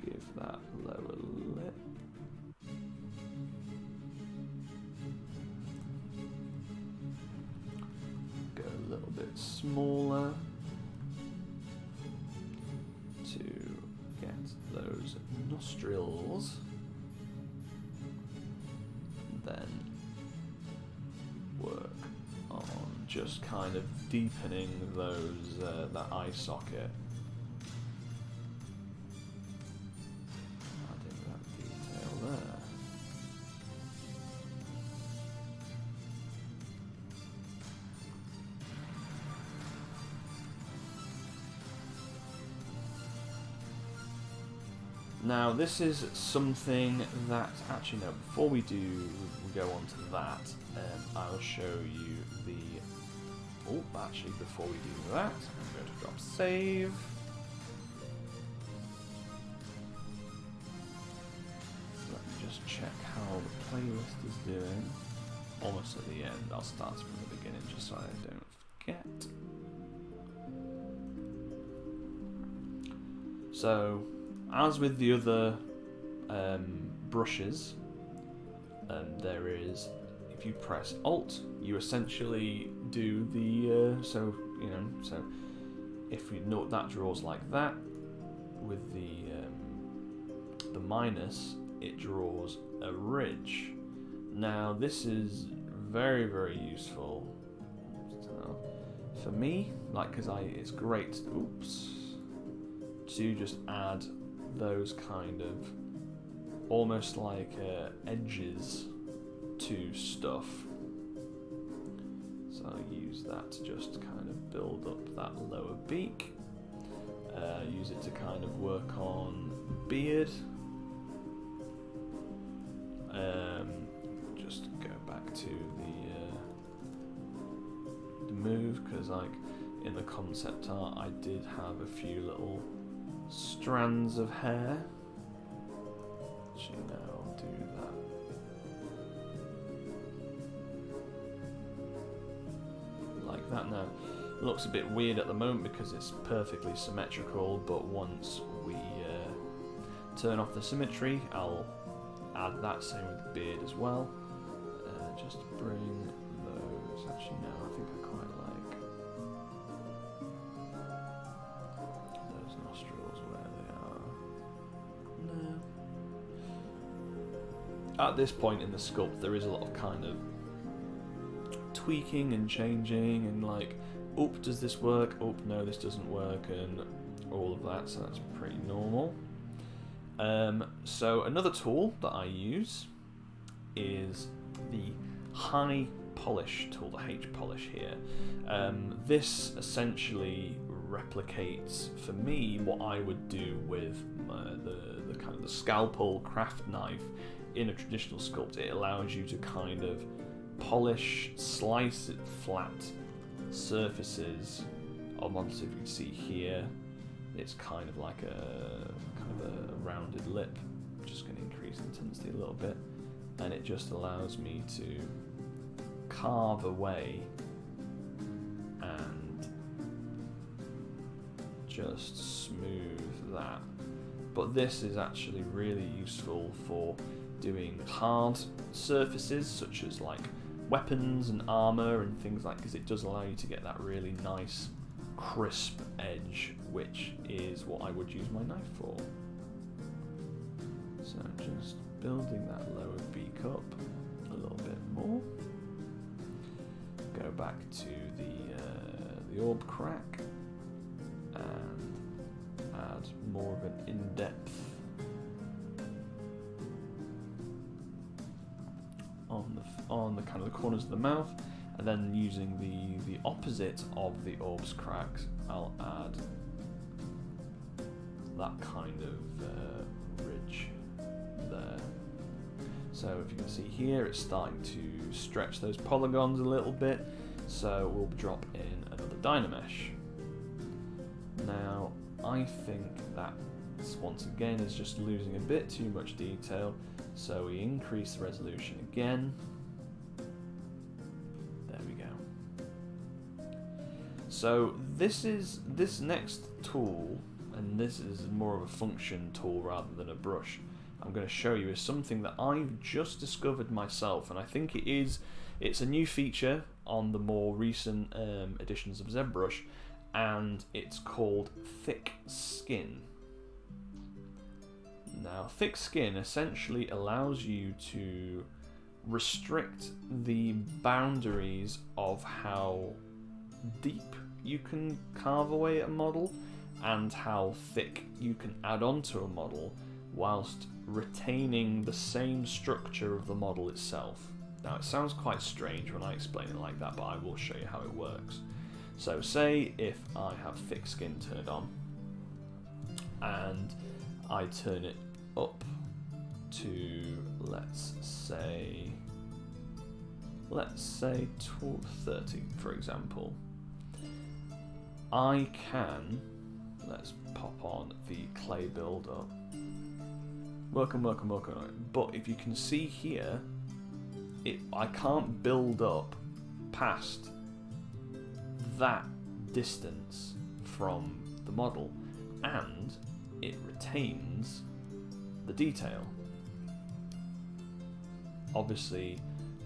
give that lower lip. Go a little bit smaller to get those nostrils. Then work on just kind of deepening those that eye socket. Adding that detail there. Now this is something that, actually no, before we go on to that, I'll show you the, before we do that, I'm going to drop save. the playlist is doing. Almost at the end. I'll start from the beginning just so I don't forget. So, as with the other brushes, there is, if you press Alt, you essentially do the so if you note that draws like that. With the minus, it draws a ridge. Now this is very, very useful for me, like, because it's great. To just add those kind of almost like edges to stuff. So I'll use that to just kind of build up that lower beak. Use it to kind of work on beard. Just go back to the move, because like in the concept art I did have a few little strands of hair. Actually, no, I'll do that like that. Now it looks a bit weird at the moment because it's perfectly symmetrical, but once we turn off the symmetry, I'll add that. Same with the beard as well. Just bring those. Actually, no, I think I quite like those nostrils where they are. No. At this point in the sculpt, there is a lot of kind of tweaking and changing, and like, oop, does this work? Oop, no, this doesn't work, and all of that. So that's pretty normal. So another tool that I use is the high polish tool, the H polish here. This essentially replicates for me what I would do with the kind of the scalpel craft knife in a traditional sculpt. It allows you to kind of polish, slice it flat surfaces of models. If you can see here, it's kind of like a rounded lip. I'm just going to increase the intensity a little bit, and it just allows me to carve away and just smooth that. But this is actually really useful for doing hard surfaces such as like weapons and armor and things like, because it does allow you to get that really nice crisp edge, which is what I would use my knife for. So just building that lower beak up a little bit more. Go back to the orb crack and add more of an in-depth on the kind of the corners of the mouth, and then using the opposite of the orb's cracks, I'll add that kind of ridge there. So if you can see here, it's starting to stretch those polygons a little bit, so we'll drop in another Dynamesh. Now I think that once again is just losing a bit too much detail, so we increase the resolution again. There we go. So this next tool, and this is more of a function tool rather than a brush, I'm going to show you is something that I've just discovered myself, and I think it's a new feature on the more recent editions of Zbrush, and it's called thick skin. Now, thick skin essentially allows you to restrict the boundaries of how deep you can carve away at a model and how thick you can add onto a model whilst retaining the same structure of the model itself. Now, it sounds quite strange when I explain it like that, but I will show you how it works. So say if I have thick skin turned on and I turn it up to, let's say 30, for example, I can, let's pop on the clay builder, working on it. But if you can see here, I can't build up past that distance from the model, and it retains the detail. Obviously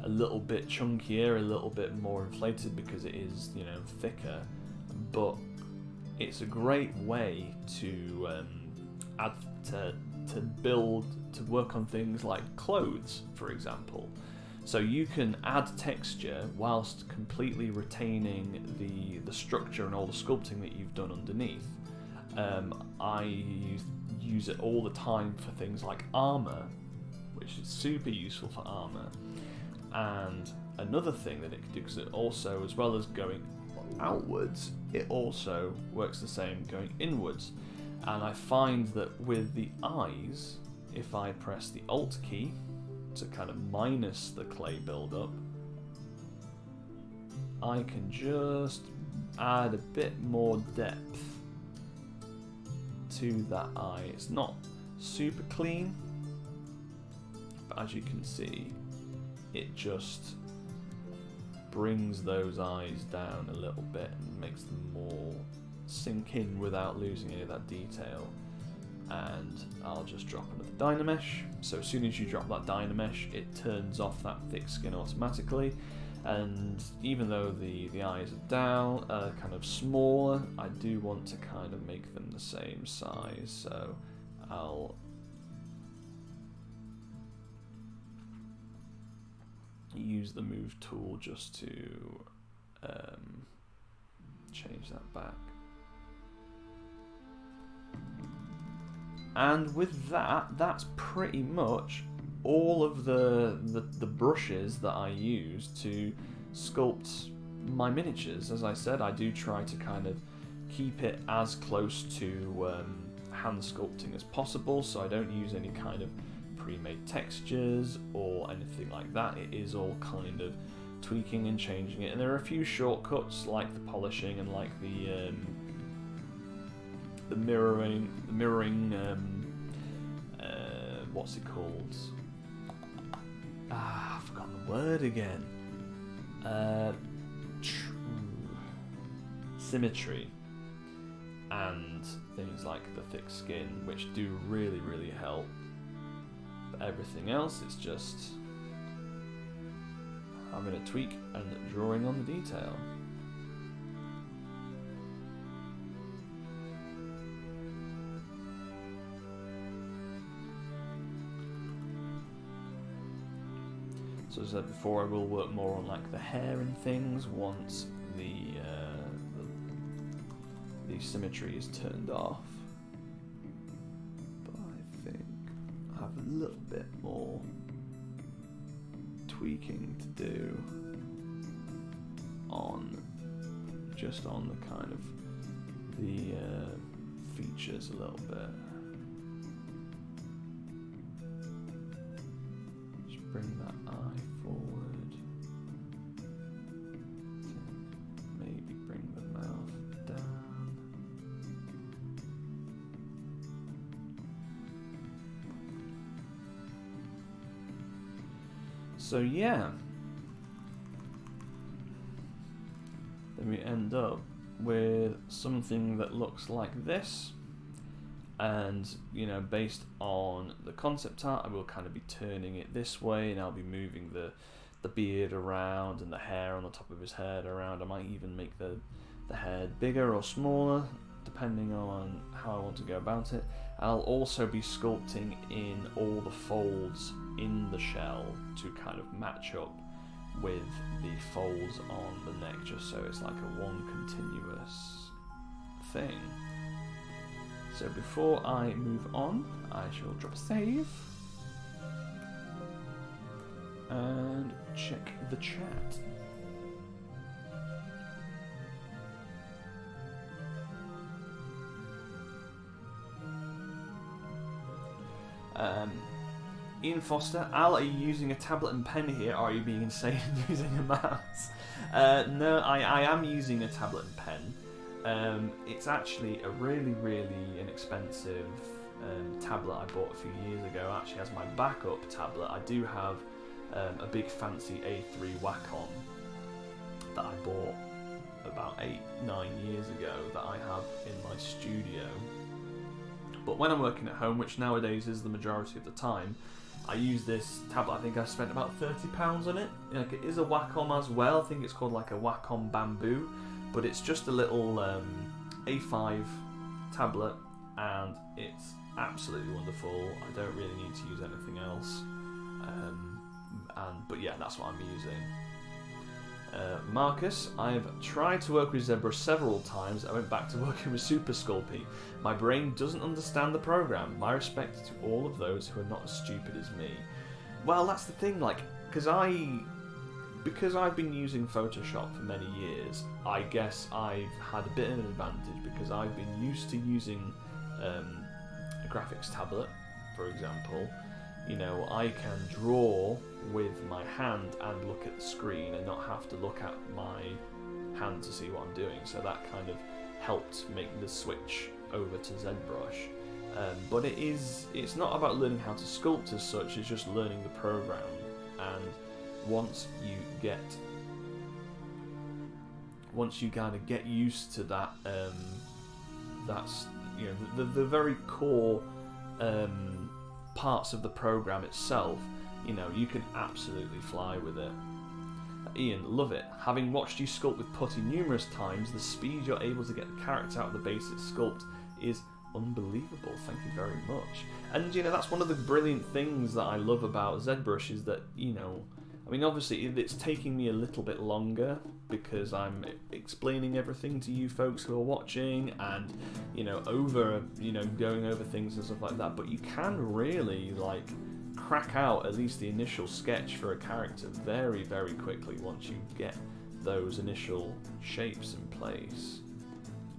a little bit chunkier, a little bit more inflated because it is, you know, thicker, but it's a great way to add to build, to work on things like clothes, for example. So you can add texture whilst completely retaining the structure and all the sculpting that you've done underneath. I use it all the time for things like armor, which is super useful for armor. And another thing that it can do, because it also, as well as going outwards, it also works the same going inwards. And I find that with the eyes, if I press the Alt key to kind of minus the clay buildup, I can just add a bit more depth to that eye. It's not super clean, but as you can see, it just brings those eyes down a little bit and makes them more sink in without losing any of that detail. And I'll just drop another Dynamesh. So as soon as you drop that Dynamesh, it turns off that thick skin automatically. And even though the eyes are down, kind of smaller, I do want to kind of make them the same size. So I'll use the move tool just to change that back. And with that, that's pretty much all of the brushes that I use to sculpt my miniatures. As I said, I do try to kind of keep it as close to hand sculpting as possible, so I don't use any kind of pre-made textures or anything like that. It is all kind of tweaking and changing it, and there are a few shortcuts like the polishing and like the mirroring, what's it called? I forgot the word again. Symmetry and things like the thick skin, which do really, really help. But everything else, it's just having a tweak and drawing on the detail. So as I said before, I will work more on like the hair and things once the symmetry is turned off. But I think I have a little bit more tweaking to do on just on the kind of the features a little bit. Just bring that eye forward. Maybe bring the mouth down. So yeah, then we end up with something that looks like this. And, you know, based on the concept art, I will kind of be turning it this way, and I'll be moving the beard around and the hair on the top of his head around. I might even make the head bigger or smaller, depending on how I want to go about it. I'll also be sculpting in all the folds in the shell to kind of match up with the folds on the neck, just so it's like a one continuous thing. So before I move on, I shall drop a save and check the chat. Ian Foster, Al, are you using a tablet and pen here, or are you being insane and using a mouse? No, I am using a tablet and pen. It's actually a really, really inexpensive tablet I bought a few years ago actually as my backup tablet. I do have a big fancy A3 Wacom that I bought about 8-9 years ago that I have in my studio. But when I'm working at home, which nowadays is the majority of the time, I use this tablet. I think I spent about £30 on it. Like, it is a Wacom as well. I think it's called like a Wacom Bamboo, but it's just a little A5 tablet, and it's absolutely wonderful. I don't really need to use anything else. But yeah, that's what I'm using. Marcus, I've tried to work with Zbrush several times. I went back to working with Super Sculpting. My brain doesn't understand the program. My respect to all of those who are not as stupid as me. Well, that's the thing, like, because I've been using Photoshop for many years, I guess I've had a bit of an advantage because I've been used to using a graphics tablet, for example. You know, I can draw with my hand and look at the screen and not have to look at my hand to see what I'm doing. So that kind of helped make the switch over to Zbrush. But it's not about learning how to sculpt as such, it's just learning the program. And once you kind of get used to that, that's, you know, the very core parts of the program itself, you know, you can absolutely fly with it. Ian, love it. Having watched you sculpt with putty numerous times, the speed you're able to get the character out of the basic sculpt is unbelievable. Thank you very much. And, you know, that's one of the brilliant things that I love about Zbrush is that, you know, I mean, obviously it's taking me a little bit longer because I'm explaining everything to you folks who are watching and, you know, going over things and stuff like that, but you can really, like, crack out at least the initial sketch for a character very, very quickly once you get those initial shapes in place.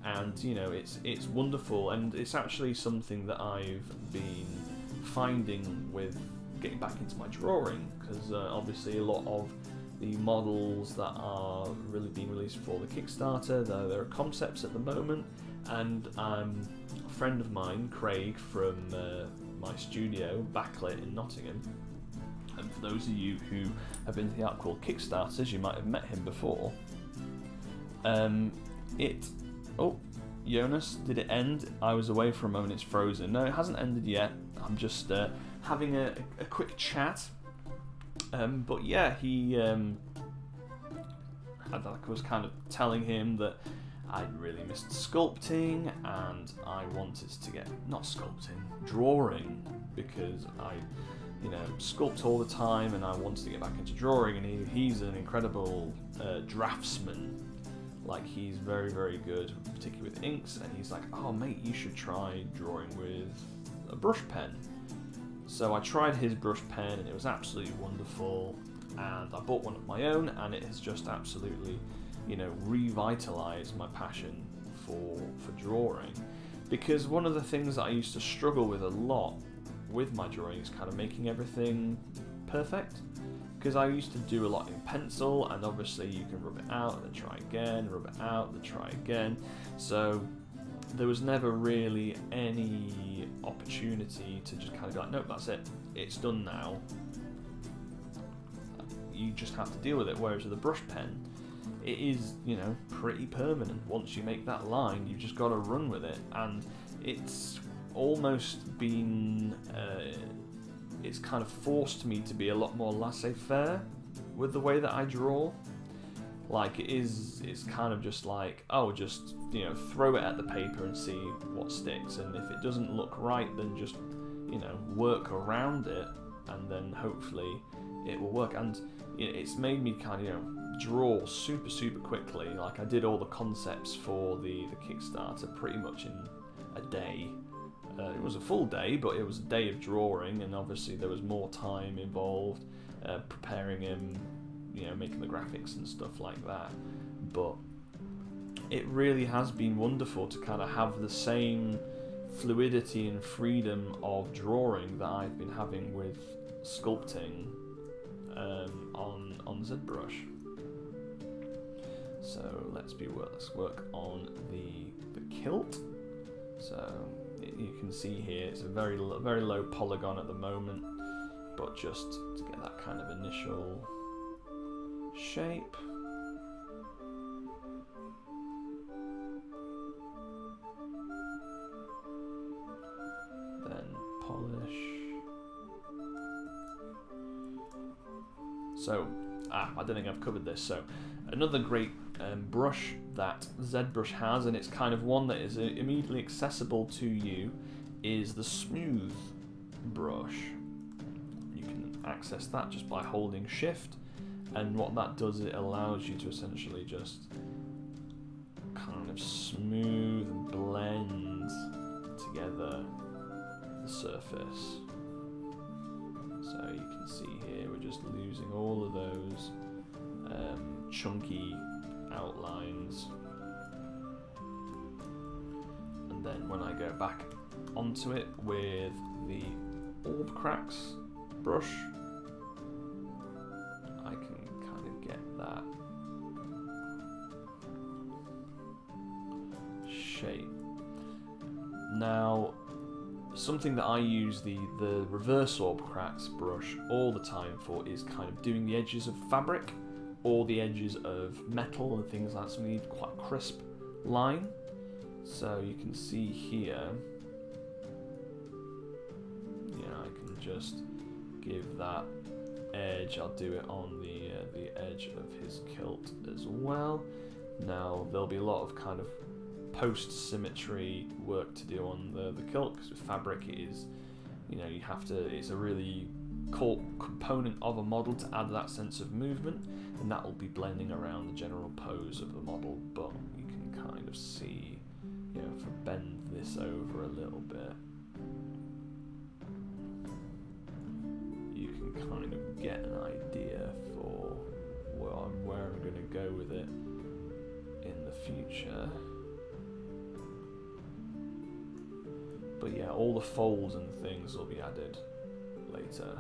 And, you know, it's wonderful, and it's actually something that I've been finding with getting back into my drawing, because obviously a lot of the models that are really being released for the Kickstarter, there are concepts at the moment, and a friend of mine, Craig, from my studio, Backlit in Nottingham, and for those of you who have been to the ArcWorlde Kickstarters, you might have met him before. Oh, Jonas, did it end? I was away for a moment, it's frozen. No, it hasn't ended yet. I'm just having a quick chat. But yeah, I was kind of telling him that I'd really missed sculpting, and I wanted to get, not sculpting, drawing, because I, you know, sculpt all the time, and I wanted to get back into drawing, and he's an incredible draftsman. Like, he's very, very good, particularly with inks, and he's like, oh mate, you should try drawing with a brush pen. So I tried his brush pen, and it was absolutely wonderful, and I bought one of my own, and it has just absolutely, you know, revitalized my passion for drawing. Because one of the things that I used to struggle with a lot with my drawing is kind of making everything perfect. Because I used to do a lot in pencil, and obviously you can rub it out, then try again, rub it out, then try again. So there was never really any opportunity to just kind of go like, nope, that's it, it's done now. You just have to deal with it. Whereas with a brush pen, it is, you know, pretty permanent. Once you make that line, you've just got to run with it, and it's almost been it's kind of forced me to be a lot more laissez-faire with the way that I draw. Like, it's kind of just like, oh, just, you know, throw it at the paper and see what sticks, and if it doesn't look right, then just, you know, work around it, and then hopefully it will work. And it's made me kind of, you know, draw super, super quickly. Like, I did all the concepts for the Kickstarter pretty much in a day. It was a full day, but it was a day of drawing, and obviously there was more time involved, preparing him, you know, making the graphics and stuff like that. But it really has been wonderful to kind of have the same fluidity and freedom of drawing that I've been having with sculpting on Zbrush. So let's work on the kilt. So you can see here it's a very low polygon at the moment, but just to get that kind of initial shape. Then polish. So, I don't think I've covered this. So, another great brush that Zbrush has, and it's kind of one that is immediately accessible to you, is the smooth brush. You can access that just by holding shift, and what that does, it allows you to essentially just kind of smooth and blend together the surface. So you can see here we're just losing all of those chunky outlines, and then when I go back onto it with the orb cracks brush, I can kind of get that shape. Now, something that I use the reverse orb cracks brush all the time for is kind of doing the edges of fabric or the edges of metal and things like that, so we need quite a crisp line. So you can see here, I can just give that edge. I'll do it on the edge of his kilt as well. Now there'll be a lot of kind of post symmetry work to do on the kilt, because with fabric it is, you have to, it's a really core component of a model to add that sense of movement, and that will be blending around the general pose of the model. But you can kind of see, if I bend this over a little bit, you can kind of get an idea for where I'm going to go with it in the future. But yeah, all the folds and things will be added later.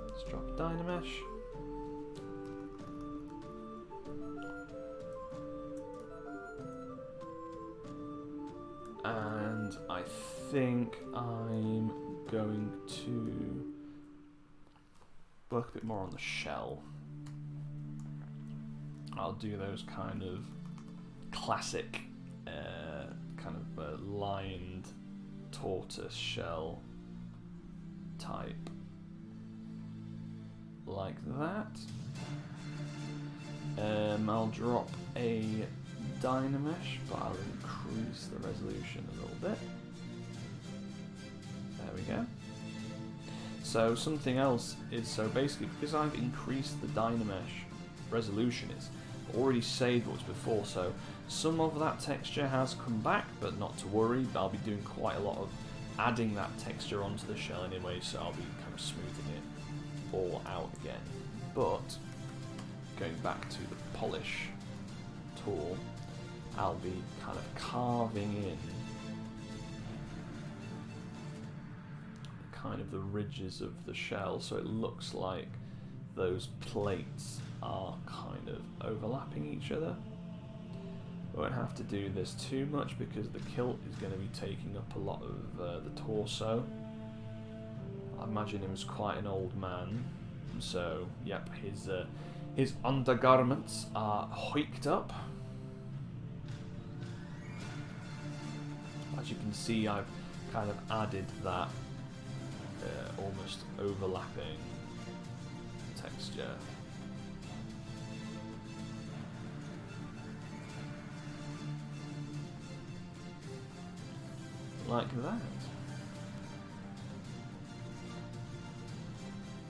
Let's drop Dynamesh. And I think I'm going to work a bit more on the shell. I'll do those kind of classic lined tortoise shell type, like that. I'll drop a Dynamesh, but I'll increase the resolution a little bit. There we go. So something else is, so basically because I've increased the Dynamesh resolution, it's already saved what was before, so some of that texture has come back, but not to worry. I'll be doing quite a lot of adding that texture onto the shell anyway, so I'll be kind of smoothing it all out again. But going back to the polish tool, I'll be kind of carving in kind of the ridges of the shell, so it looks like those plates are kind of overlapping each other. I won't have to do this too much because the kilt is going to be taking up a lot of the torso. I imagine he was quite an old man, so yep, his undergarments are hoiked up. As you can see, I've kind of added that almost overlapping texture. Like that.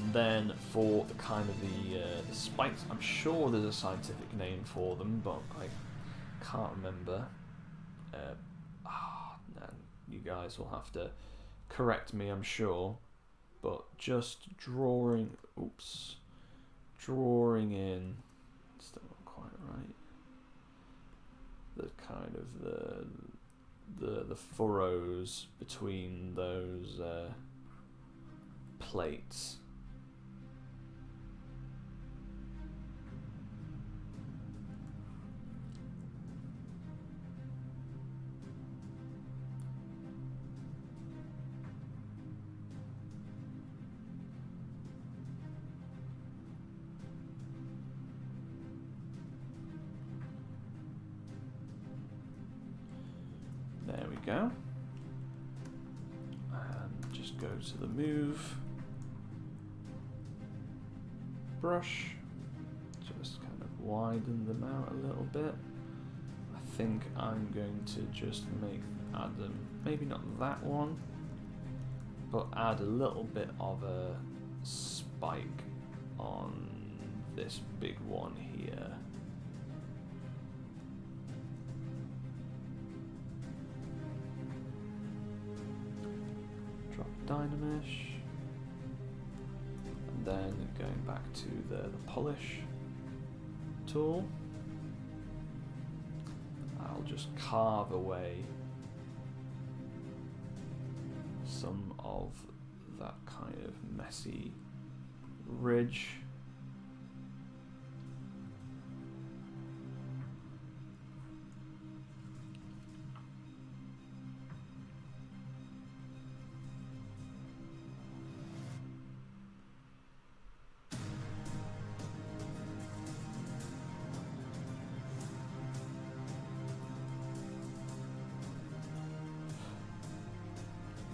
And then for the kind of the spikes, I'm sure there's a scientific name for them, but I can't remember. You guys will have to correct me, I'm sure. But just drawing in, still not quite right, the kind of the furrows between those plates. There we go. And just go to the move brush, just kind of widen them out a little bit. I think I'm going to just add them, maybe not that one, but add a little bit of a spike on this big one here. Drop Dynamesh, and then going back to the polish tool, I'll just carve away some of that kind of messy ridge.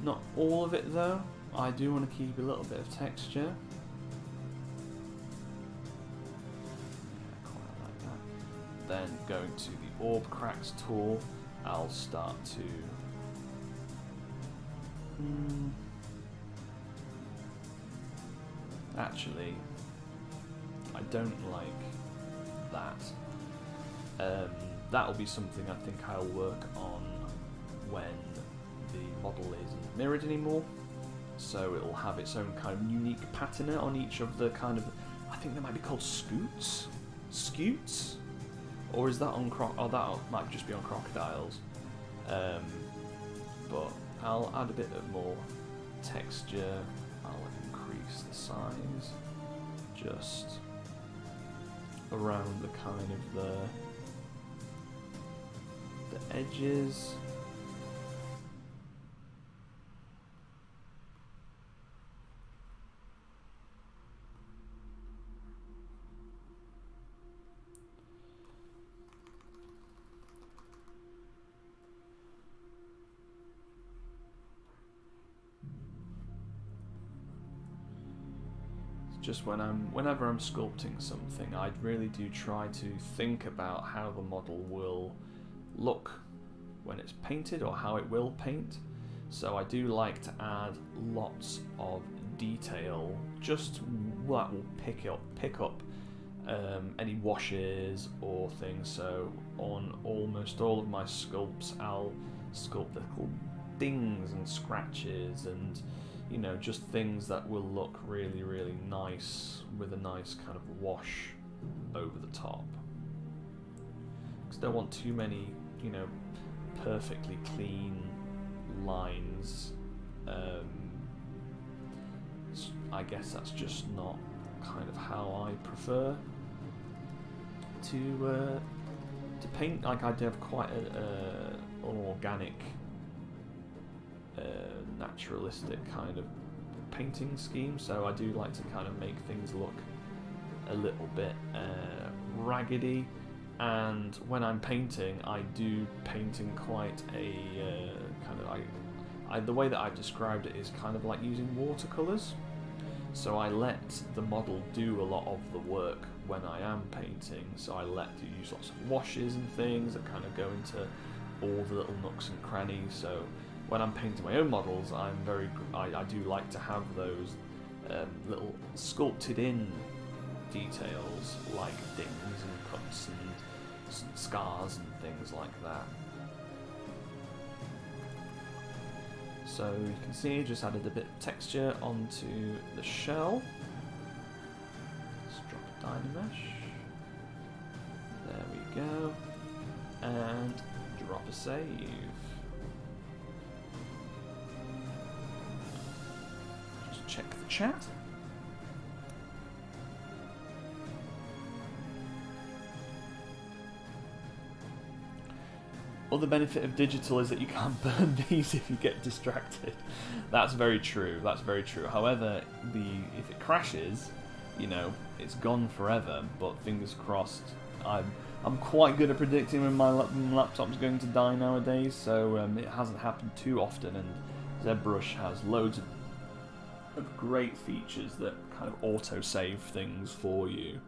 Not all of it though, I do want to keep a little bit of texture. Yeah, quite like that. Then going to the orb cracks tool, I'll start to actually, I don't like that. That'll be something I think I'll work on when the model isn't mirrored anymore, so it'll have its own kind of unique patina on each of the kind of, I think they might be called scoots, or is that on that might just be on crocodiles, but I'll add a bit of more texture. I'll increase the size just around the kind of the edges. Just whenever I'm sculpting something, I really do try to think about how the model will look when it's painted, or how it will paint. So I do like to add lots of detail, just that will pick up any washes or things. So on almost all of my sculpts, I'll sculpt little dings and scratches and, you know, just things that will look really, really nice with a nice kind of wash over the top. Because I don't want too many, you know, perfectly clean lines. I guess that's just not kind of how I prefer to paint. Like, I do have quite an organic, naturalistic kind of painting scheme, so I do like to kind of make things look a little bit raggedy, and when I'm painting, I do paint in quite a kind of, the way that I've described it is kind of like using watercolours. So I let the model do a lot of the work when I am painting, so I use lots of washes and things that kind of go into all the little nooks and crannies. So when I'm painting my own models, I do like to have those little sculpted in details like dings and cuts and scars and things like that. So you can see I just added a bit of texture onto the shell. Let's drop a Dynamesh. There we go. And drop a save. Just check the chat. Other benefit of digital is that you can't burn these if you get distracted. That's very true. That's very true. However, if it crashes, you know, it's gone forever. But fingers crossed. I'm quite good at predicting when my laptop's going to die nowadays, so it hasn't happened too often. And Zbrush has loads of great features that kind of auto-save things for you.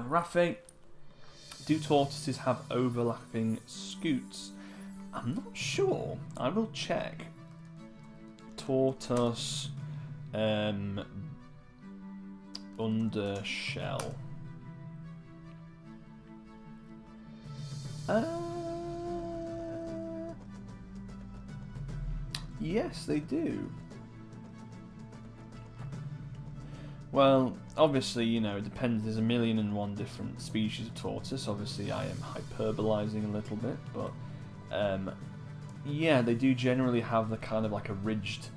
Rafe, do tortoises have overlapping scutes? I'm not sure. I will check. Tortoise undershell. Yes, they do. Well, obviously, you know, it depends. There's 1,000,001 different species of tortoise. Obviously, I am hyperbolizing a little bit, but yeah, they do generally have the kind of like a ridged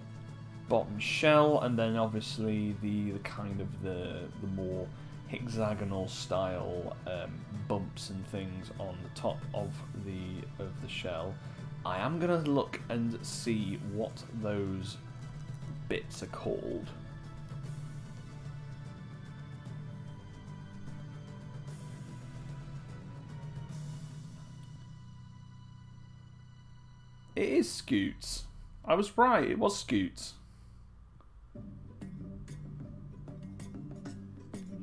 bottom shell, and then obviously the kind of the more hexagonal style bumps and things on the top of the shell. I am gonna look and see what those bits are called. It is scutes. I was right, it was scutes.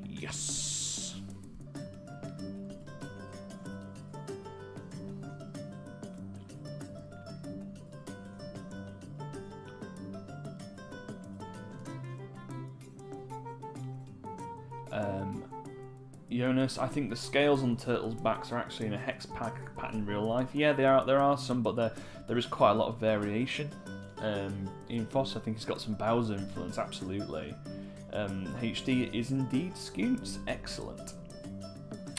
Yes. Jonas, I think the scales on turtles' backs are actually in a hex pattern in real life. Yeah, there are some, but there is quite a lot of variation. Ian Foss, I think he's got some Bowser influence, absolutely. HD is indeed scutes, excellent.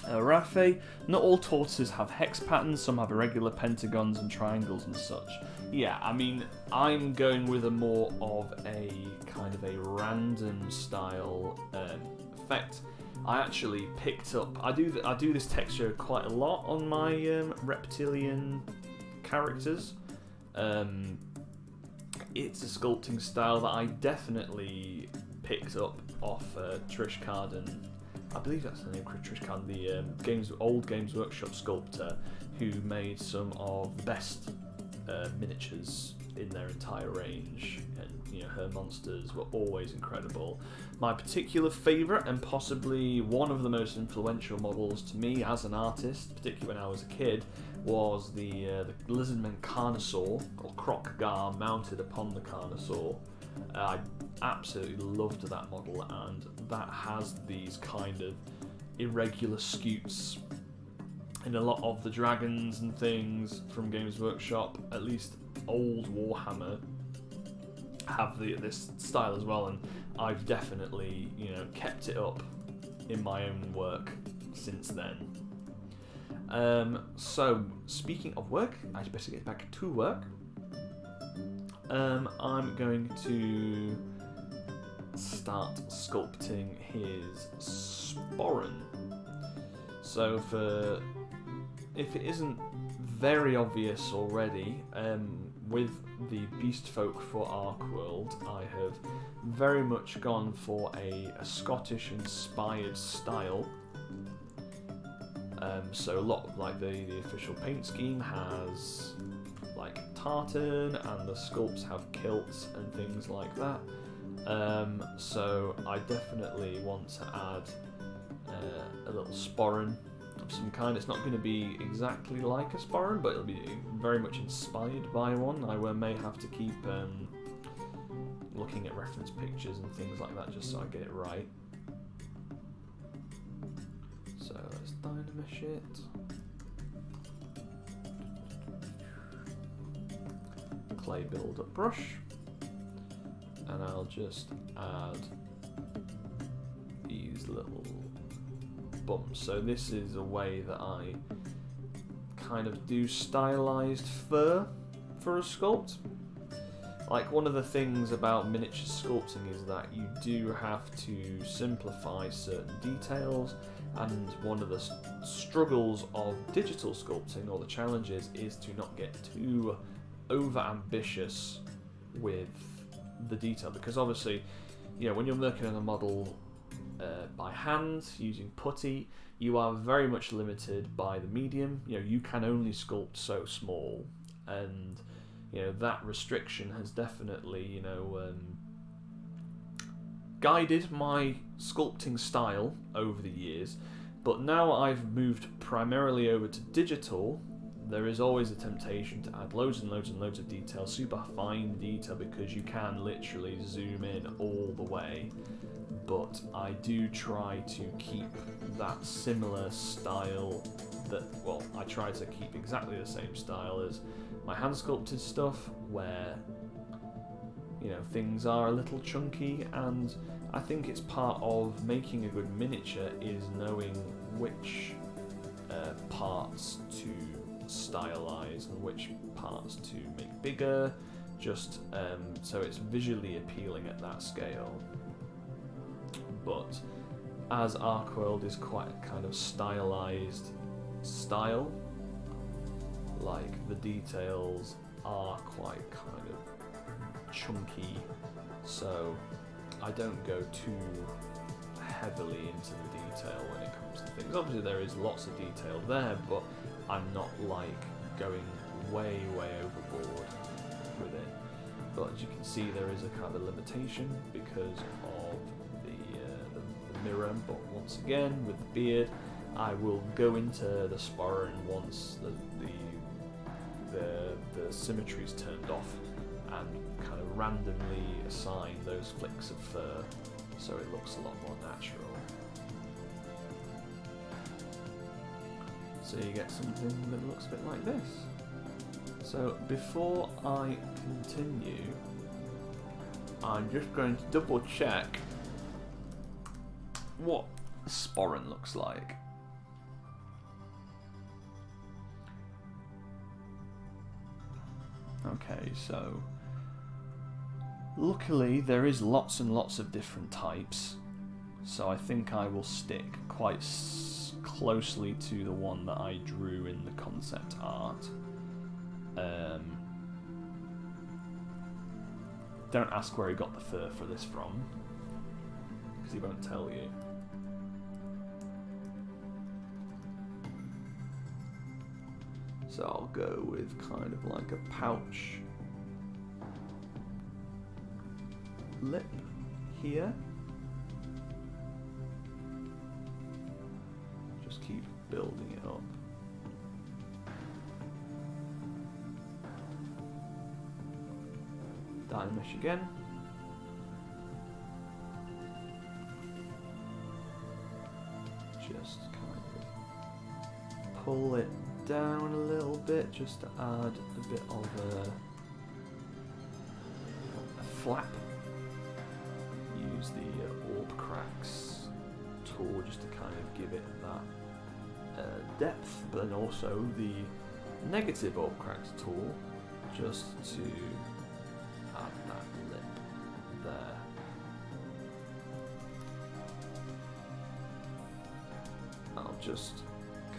Rafe, not all tortoises have hex patterns, some have irregular pentagons and triangles and such. Yeah, I mean, I'm going with a more of a kind of a random style effect. I actually picked up. I do this texture quite a lot on my reptilian characters. It's a sculpting style that I definitely picked up off Trish Carden. I believe that's the name, Trish Carden, the old Games Workshop sculptor, who made some of the best miniatures in their entire range, and you know, her monsters were always incredible. My particular favourite, and possibly one of the most influential models to me as an artist, particularly when I was a kid, was the Lizardman Carnosaur, or Croc Gar, mounted upon the Carnosaur. I absolutely loved that model, and that has these kind of irregular scutes. And a lot of the dragons and things from Games Workshop, at least old Warhammer, have this style as well, and I've definitely, you know, kept it up in my own work since then. So speaking of work, I better get back to work. I'm going to start sculpting his sporran. So if it isn't very obvious already, with the Beast Folk for ArcWorlde, I have very much gone for a Scottish inspired style. So a lot of, like, the official paint scheme has like tartan, and the sculpts have kilts and things like that. So I definitely want to add a little sporran of some kind. It's not going to be exactly like a sporran, but it'll be very much inspired by one. I may have to keep looking at reference pictures and things like that just so I get it right. So let's dynamish it. Clay build up brush, and I'll just add these little bumps. So this is a way that I kind of do stylized fur for a sculpt. Like, one of the things about miniature sculpting is that you do have to simplify certain details, and one of the struggles of digital sculpting, or the challenges, is to not get too over ambitious with the detail, because obviously, you know, when you're working on a model by hand using putty, you are very much limited by the medium. You know, you can only sculpt so small, and you know, that restriction has definitely, you know, guided my sculpting style over the years. But now I've moved primarily over to digital, there is always a temptation to add loads and loads and loads of detail, super fine detail, because you can literally zoom in all the way. But I do try to keep that similar style that, well, I try to keep exactly the same style as my hand sculpted stuff, where, you know, things are a little chunky, and I think it's part of making a good miniature is knowing which parts to stylize and which parts to make bigger, just so it's visually appealing at that scale. But as ArcWorlde is quite a kind of stylized style, like the details are quite kind of chunky, so I don't go too heavily into the detail when it comes to things. Obviously there is lots of detail there, but I'm not like going way overboard with it. But as you can see, there is a kind of limitation because of the mirror. But once again, with the beard, I will go into the sporran once the symmetry is turned off, and kind of randomly assign those flicks of fur so it looks a lot more natural. So you get something that looks a bit like this. So before I continue, I'm just going to double check what sporran looks like. Okay, so luckily there is lots and lots of different types, so I think I will stick quite closely to the one that I drew in the concept art. Don't ask where he got the fur for this from, because he won't tell you. So I'll go with kind of like a pouch lip here. Just keep building it up. Dye mesh again. Just kind of pull it down a little bit just to add a bit of a flap. Use the orb cracks tool just to kind of give it that depth, but then also the negative orb cracks tool just to add that lip there. I'll just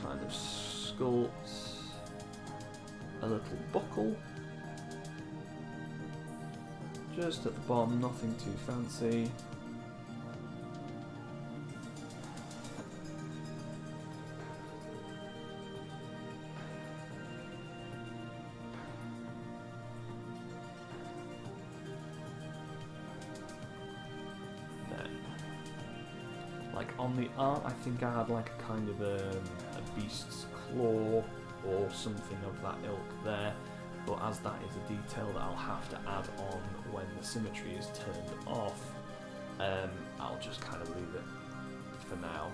kind of sculpt a little buckle just at the bottom, nothing too fancy. Like on the art, I think I had like a kind of a beast's claw or something of that ilk there, but as that is a detail that I'll have to add on when the symmetry is turned off, I'll just kind of leave it for now.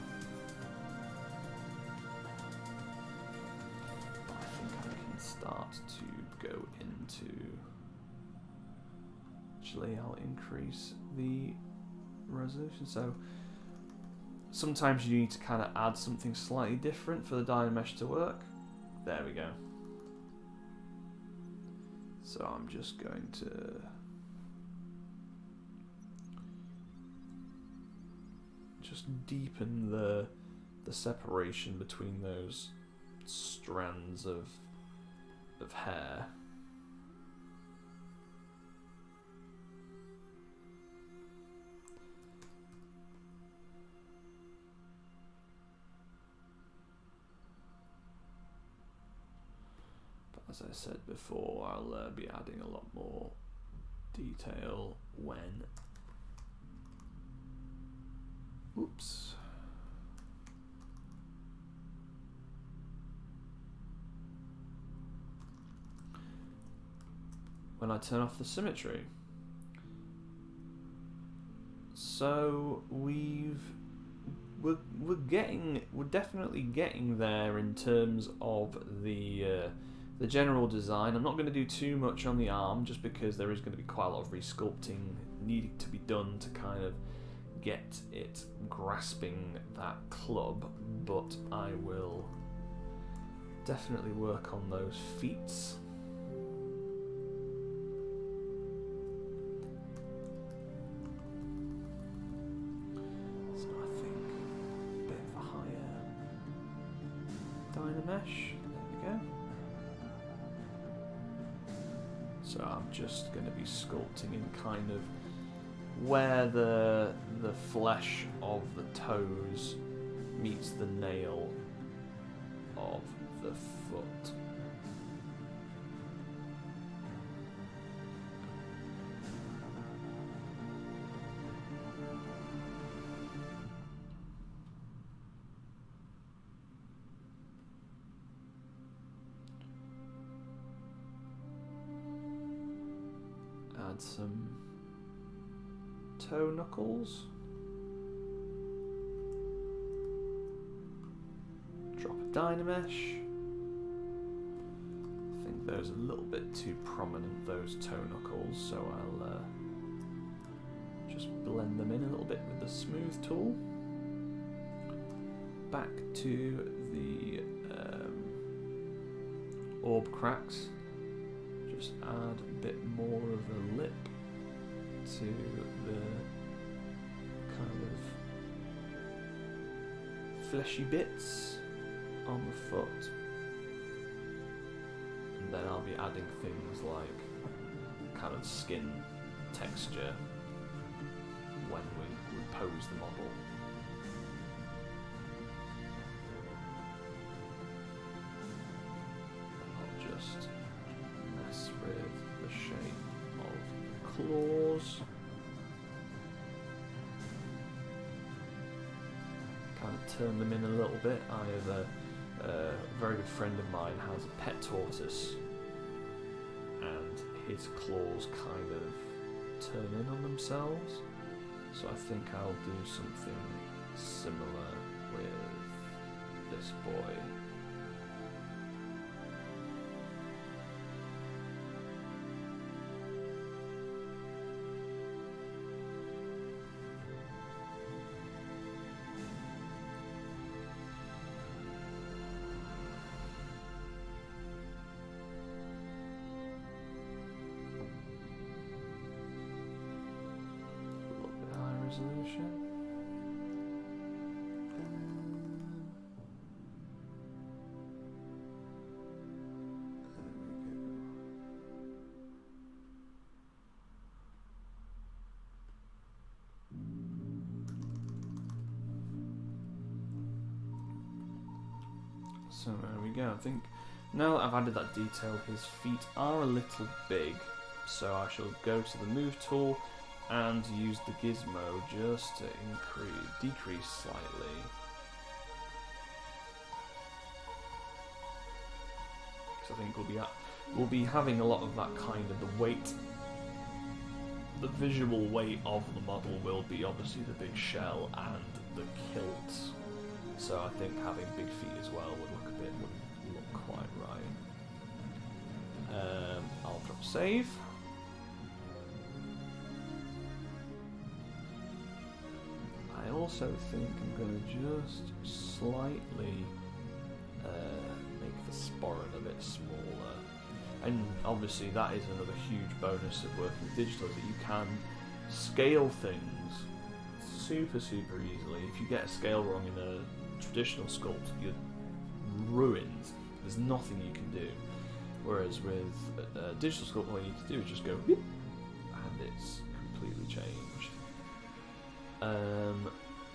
I think I can start to go into... Actually, I'll increase the resolution. So sometimes you need to kind of add something slightly different for the dye mesh to work. There we go. So I'm just going to just deepen the separation between those strands of hair. But as I said before, I'll be adding a lot more detail when when I turn off the symmetry. So we're definitely getting there in terms of the general design. I'm not going to do too much on the arm just because there is going to be quite a lot of resculpting needing to be done to kind of get it grasping that club, but I will definitely work on those feet. So I think a bit of a higher Dynamesh, there we go. So I'm just going to be sculpting in kind of where the flesh of the toes meets the nail of the foot. Add some toe knuckles. Drop a Dynamesh. I think those are a little bit too prominent, those toe knuckles, so I'll just blend them in a little bit with the smooth tool. Back to the orb cracks. Just add a bit more of a lip to the kind of fleshy bits on the foot, and then I'll be adding things like kind of skin texture when we pose the model. I'll just mess with the shape of claws. Kind of turn them in a little bit. I have a very good friend of mine has a pet tortoise, and his claws kind of turn in on themselves. So I think I'll do something similar with this boy. Resolution. So there we go. I think now that I've added that detail, his feet are a little big, so I shall go to the move tool and use the gizmo just to decrease slightly. So I think we'll be having a lot of that kind of the weight. The visual weight of the model will be obviously the big shell and the kilt. So I think having big feet as well wouldn't look quite right. I'll drop save. I also think I'm going to just slightly make the the sporran a bit smaller. And obviously that is another huge bonus of working with digital, is that you can scale things super easily. If you get a scale wrong in a traditional sculpt, you're ruined. There's nothing you can do. Whereas with digital sculpt, all you need to do is just go whoop, and it's completely changed.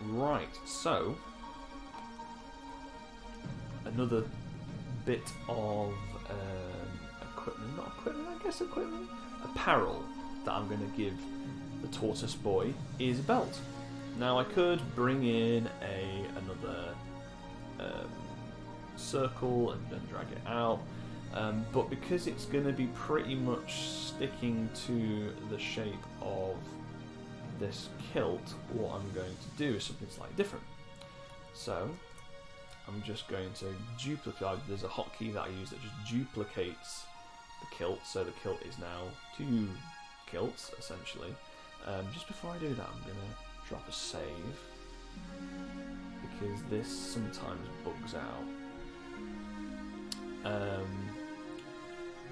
Right, so another bit of equipment, not equipment, I guess equipment, apparel that I'm going to give the tortoise boy is a belt. Now I could bring in another circle and drag it out, but because it's going to be pretty much sticking to the shape of this kilt, what I'm going to do is something slightly different. So I'm just going to duplicate. There's a hotkey that I use that just duplicates the kilt, so the kilt is now 2 kilts essentially. Just before I do that, I'm going to drop a save because this sometimes bugs out.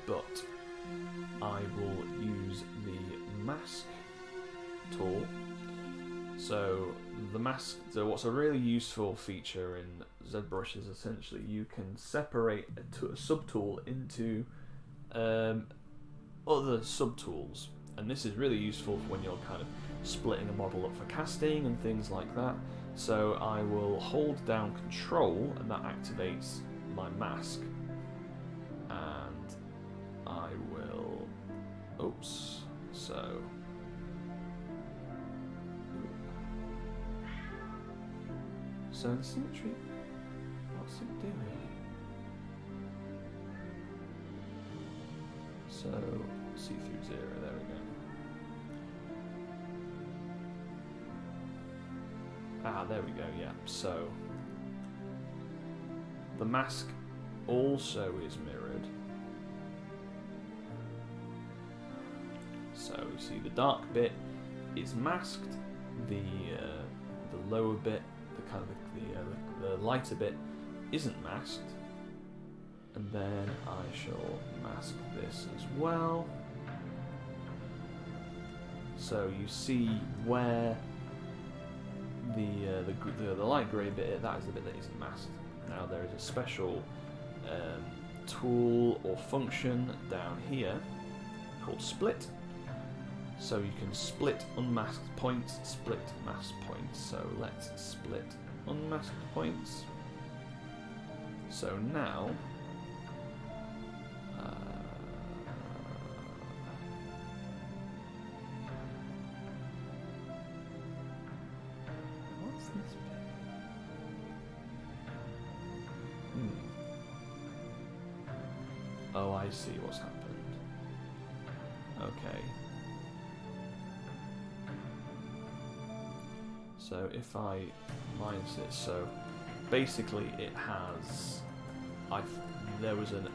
But I will use the mask tool. So the mask, so what's a really useful feature in Zbrush is essentially you can separate a subtool into other subtools, and this is really useful for when you're kind of splitting a model up for casting and things like that. So I will hold down Control and that activates my mask, and I will, oops, so in symmetry, what's it doing? So see through 0, there we go. There we go, yeah. So the mask also is mirrored. So you see the dark bit is masked, the lower bit, the kind of the lighter bit isn't masked, and then I shall mask this as well. So you see where the light grey bit, that is the bit that isn't masked. Now there is a special tool or function down here called split. So you can split unmasked points, split masked points. So let's split unmasked points. So now what's this bit? Oh, I see what's happened. Okay. So if I minus it, so basically it has, there was an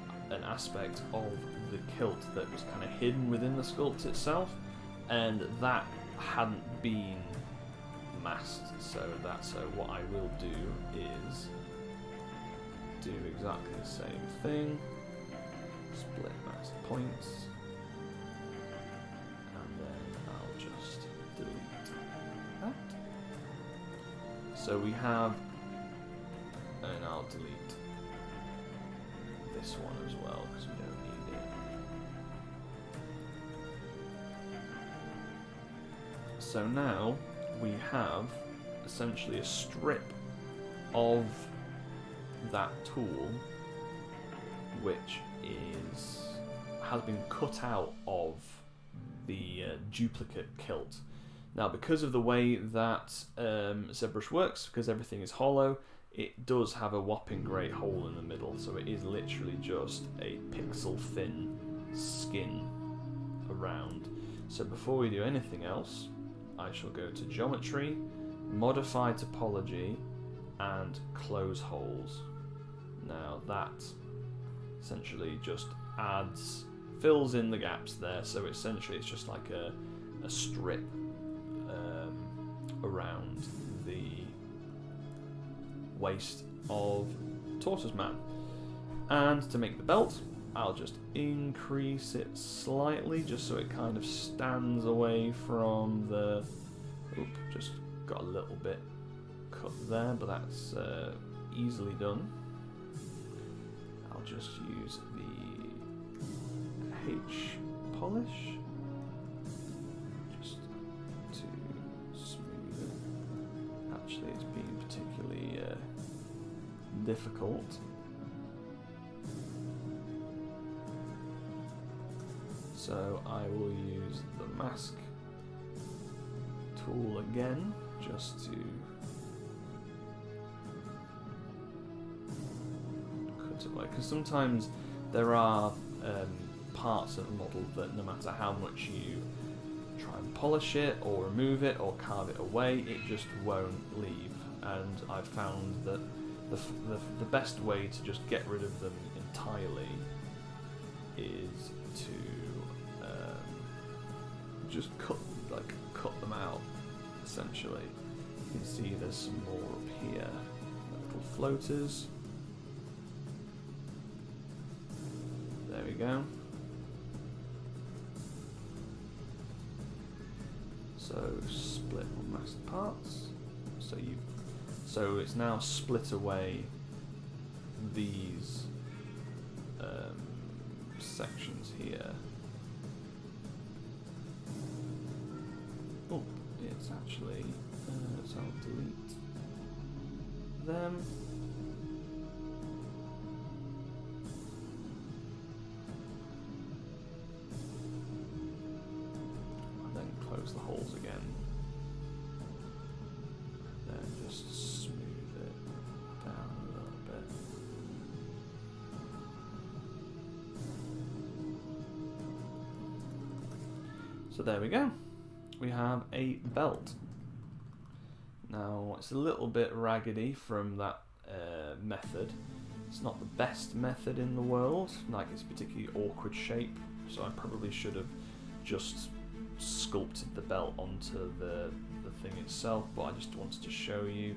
aspect of the kilt that was kind of hidden within the sculpt itself, and that hadn't been masked. So what I will do is do exactly the same thing, split mask points, and then I'll just delete that. So we have, and I'll delete this one as well because we don't need it. So now we have essentially a strip of that tool which has been cut out of the duplicate kilt. Now, because of the way that Zbrush works, because everything is hollow, it does have a whopping great hole in the middle, so it is literally just a pixel thin skin around. So before we do anything else, I shall go to Geometry, Modify Topology, and Close Holes. Now that essentially just fills in the gaps there, so essentially it's just like a strip around the waist of Tortoise Man. And to make the belt, I'll just increase it slightly, just so it kind of stands away from the... Oop, just got a little bit cut there, but that's easily done. I'll just use the H polish just to smooth it. Actually, it's been particularly difficult. So I will use the mask tool again, just to cut it away, because sometimes there are parts of a model that no matter how much you try and polish it or remove it or carve it away, it just won't leave. And I've found that the best way to just get rid of them entirely is to just cut them out, essentially. You can see there's some more up here, little floaters. There we go. So split on masked parts. So it's now split away these sections here. Oh, it's actually, so I'll delete them. And then close the holes again. And then just smooth it down a little bit. So there we go. We have a belt. Now it's a little bit raggedy from that method. It's not the best method in the world, like it's a particularly awkward shape, so I probably should have just sculpted the belt onto the thing itself, but I just wanted to show you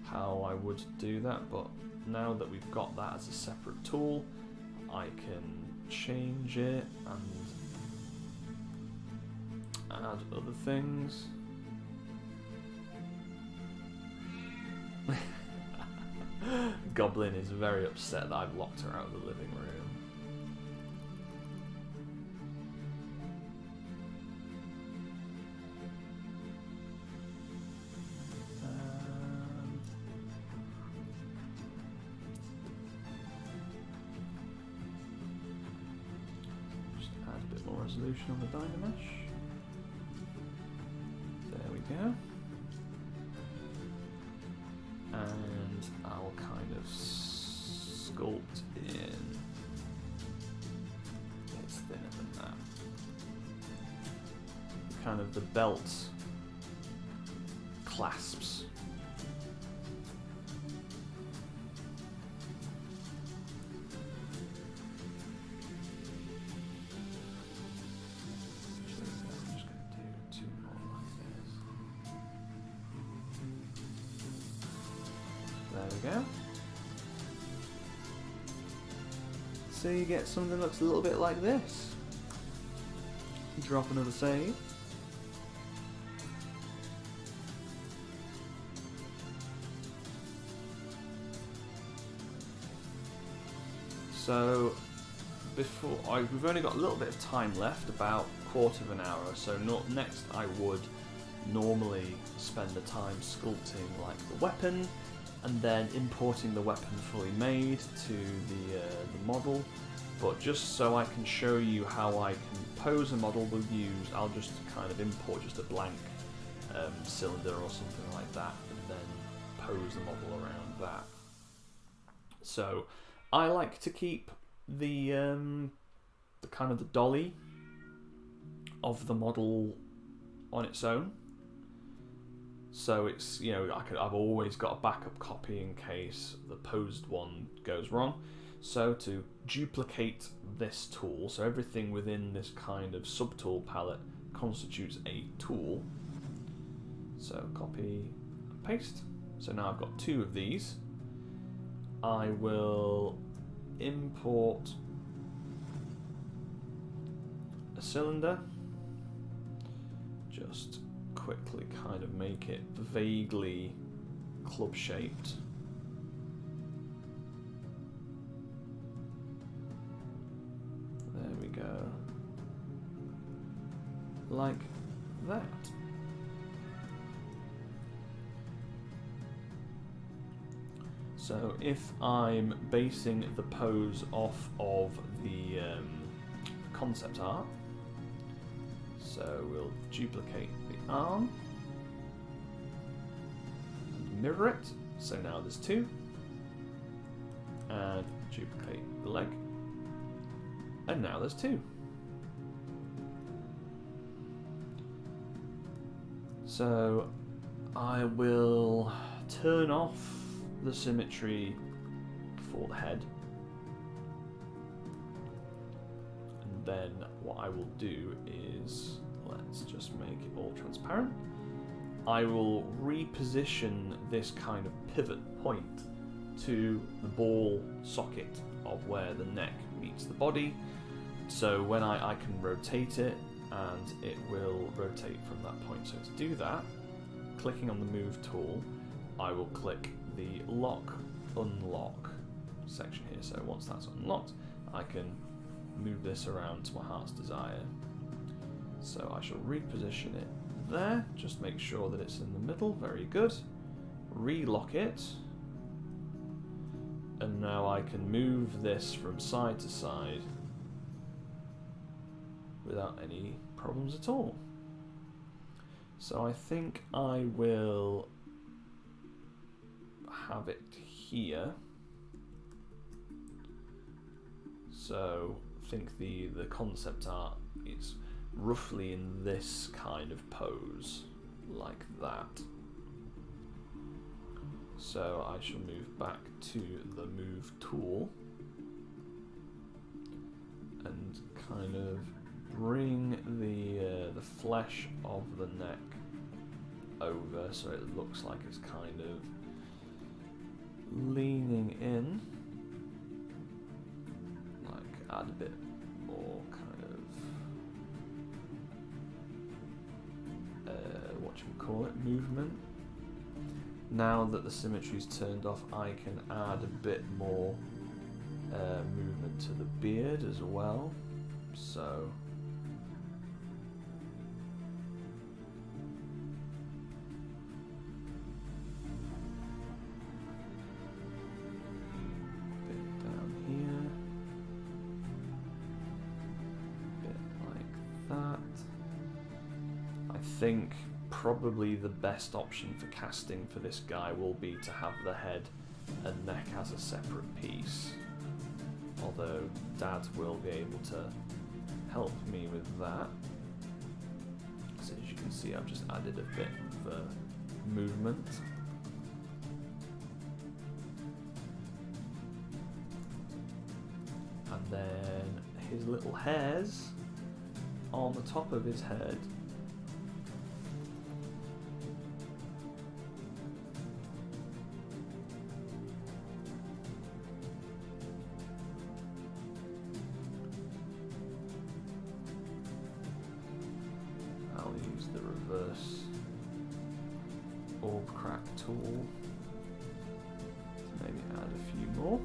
how I would do that. But now that we've got that as a separate tool, I can change it and add other things. Goblin is very upset that I've locked her out of the living room. Just add a bit more resolution on the Dynamesh. There we go. And I'll kind of sculpt in. It's thinner than that. Kind of the belt clasps. There we go. So you get something that looks a little bit like this. Drop another save. So we've only got a little bit of time left, about a quarter of an hour or so. Next I would normally spend the time sculpting like the weapon, and then importing the weapon fully made to the model. But just so I can show you how I can pose a model, I'll just kind of import just a blank cylinder or something like that, and then pose the model around that. So I like to keep the kind of the dolly of the model on its own. So it's, I've always got a backup copy in case the posed one goes wrong. So to duplicate this tool, so everything within this kind of subtool palette constitutes a tool. So copy and paste. So now I've got two of these. I will import a cylinder. Just quickly kind of make it vaguely club shaped. There we go. Like that. So if I'm basing the pose off of the concept art, so we'll duplicate the arm, and mirror it, so now there's two, and duplicate the leg, and now there's two. So I will turn off the symmetry for the head, and then what I will do is, let's just make it all transparent. I will reposition this kind of pivot point to the ball socket of where the neck meets the body, so when I can rotate it, and it will rotate from that point. So to do that, clicking on the move tool, I will click the lock unlock section here. So once that's unlocked, I can move this around to my heart's desire. So I shall reposition it there, just make sure that it's in the middle. Very good. Relock it, and now I can move this from side to side without any problems at all. So I think I will have it here. So I think the concept art is roughly in this kind of pose, like that. So I shall move back to the move tool and kind of bring the flesh of the neck over so it looks like it's kind of leaning in, like add a bit more kind of movement. Now that the symmetry's turned off, I can add a bit more movement to the beard as well. So I think probably the best option for casting for this guy will be to have the head and neck as a separate piece, although Dad will be able to help me with that. So as you can see, I've just added a bit of movement. And then his little hairs on the top of his head. I'll use the reverse orb crack tool to maybe add a few more.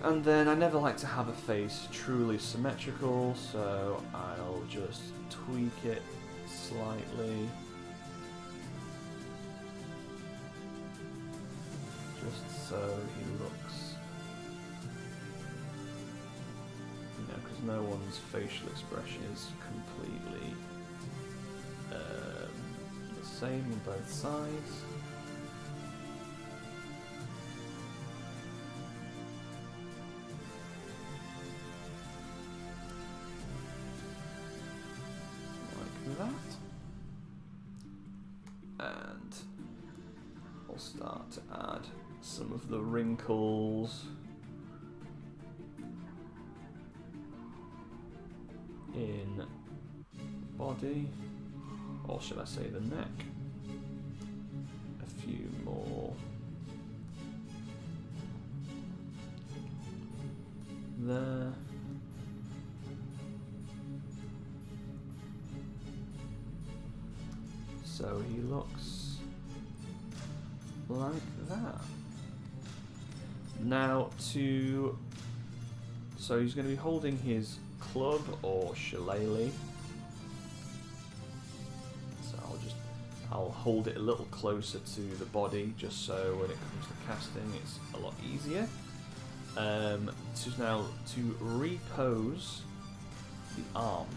And then I never like to have a face truly symmetrical, so I'll just tweak it slightly. Just so he looks, because no one's facial expression is completely the same on both sides. That, and I'll start to add some of the wrinkles body, or should I say the neck. A few more there. So he looks like that. Now so he's going to be holding his club or shillelagh. So I'll hold it a little closer to the body, just so when it comes to casting it's a lot easier. Now to repose the arm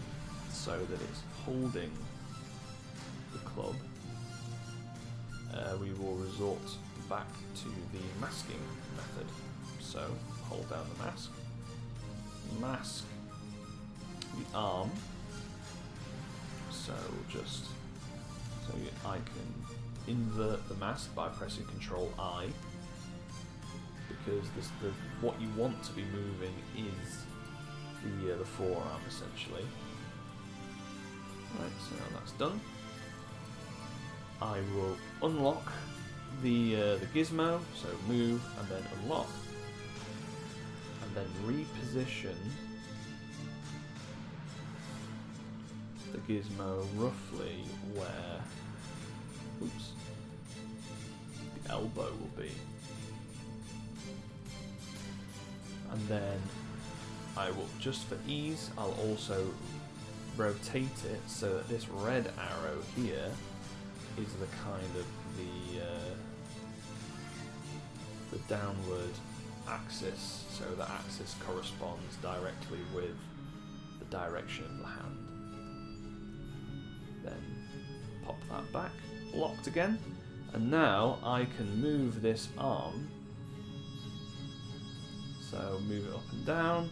so that it's holding the club, we will resort back to the masking method. So hold down the mask, mask the arm. So I can invert the mask by pressing Control I, because what you want to be moving is the forearm essentially. Right, so now that's done. I will unlock the gizmo, so move and then unlock, and then reposition the gizmo roughly where the elbow will be, and then I will, just for ease, I'll also rotate it so that this red arrow here is the kind of the downward axis, so the axis corresponds directly with the direction of the hand. Then pop that back, locked again, and now I can move this arm. So move it up and down,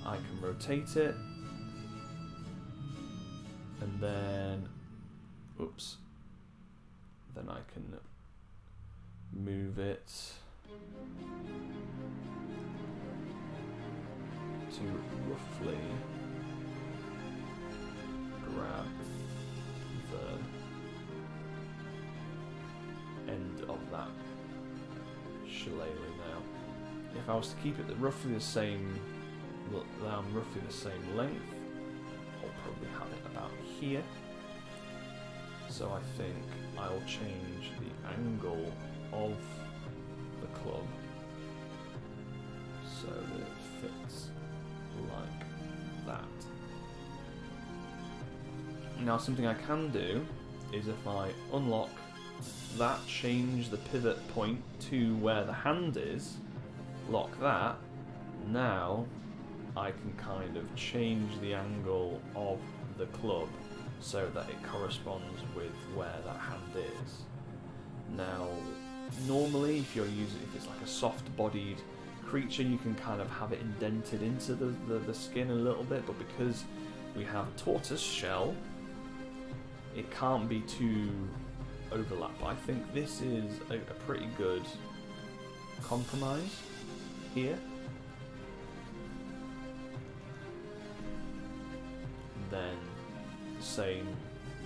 I can rotate it, and then then I can move it to roughly grab the end of that shillelagh now. If I was to keep it roughly the same length, I'll probably have it about here. So I think I'll change the angle of the club so that it fits like that. Now something I can do is, if I unlock that, change the pivot point to where the hand is, lock that, now I can kind of change the angle of the club so that it corresponds with where that hand is. Now, normally if it's like a soft-bodied creature, you can kind of have it indented into the skin a little bit, but because we have tortoise shell, it can't be too overlap. I think this is a pretty good compromise here. Then same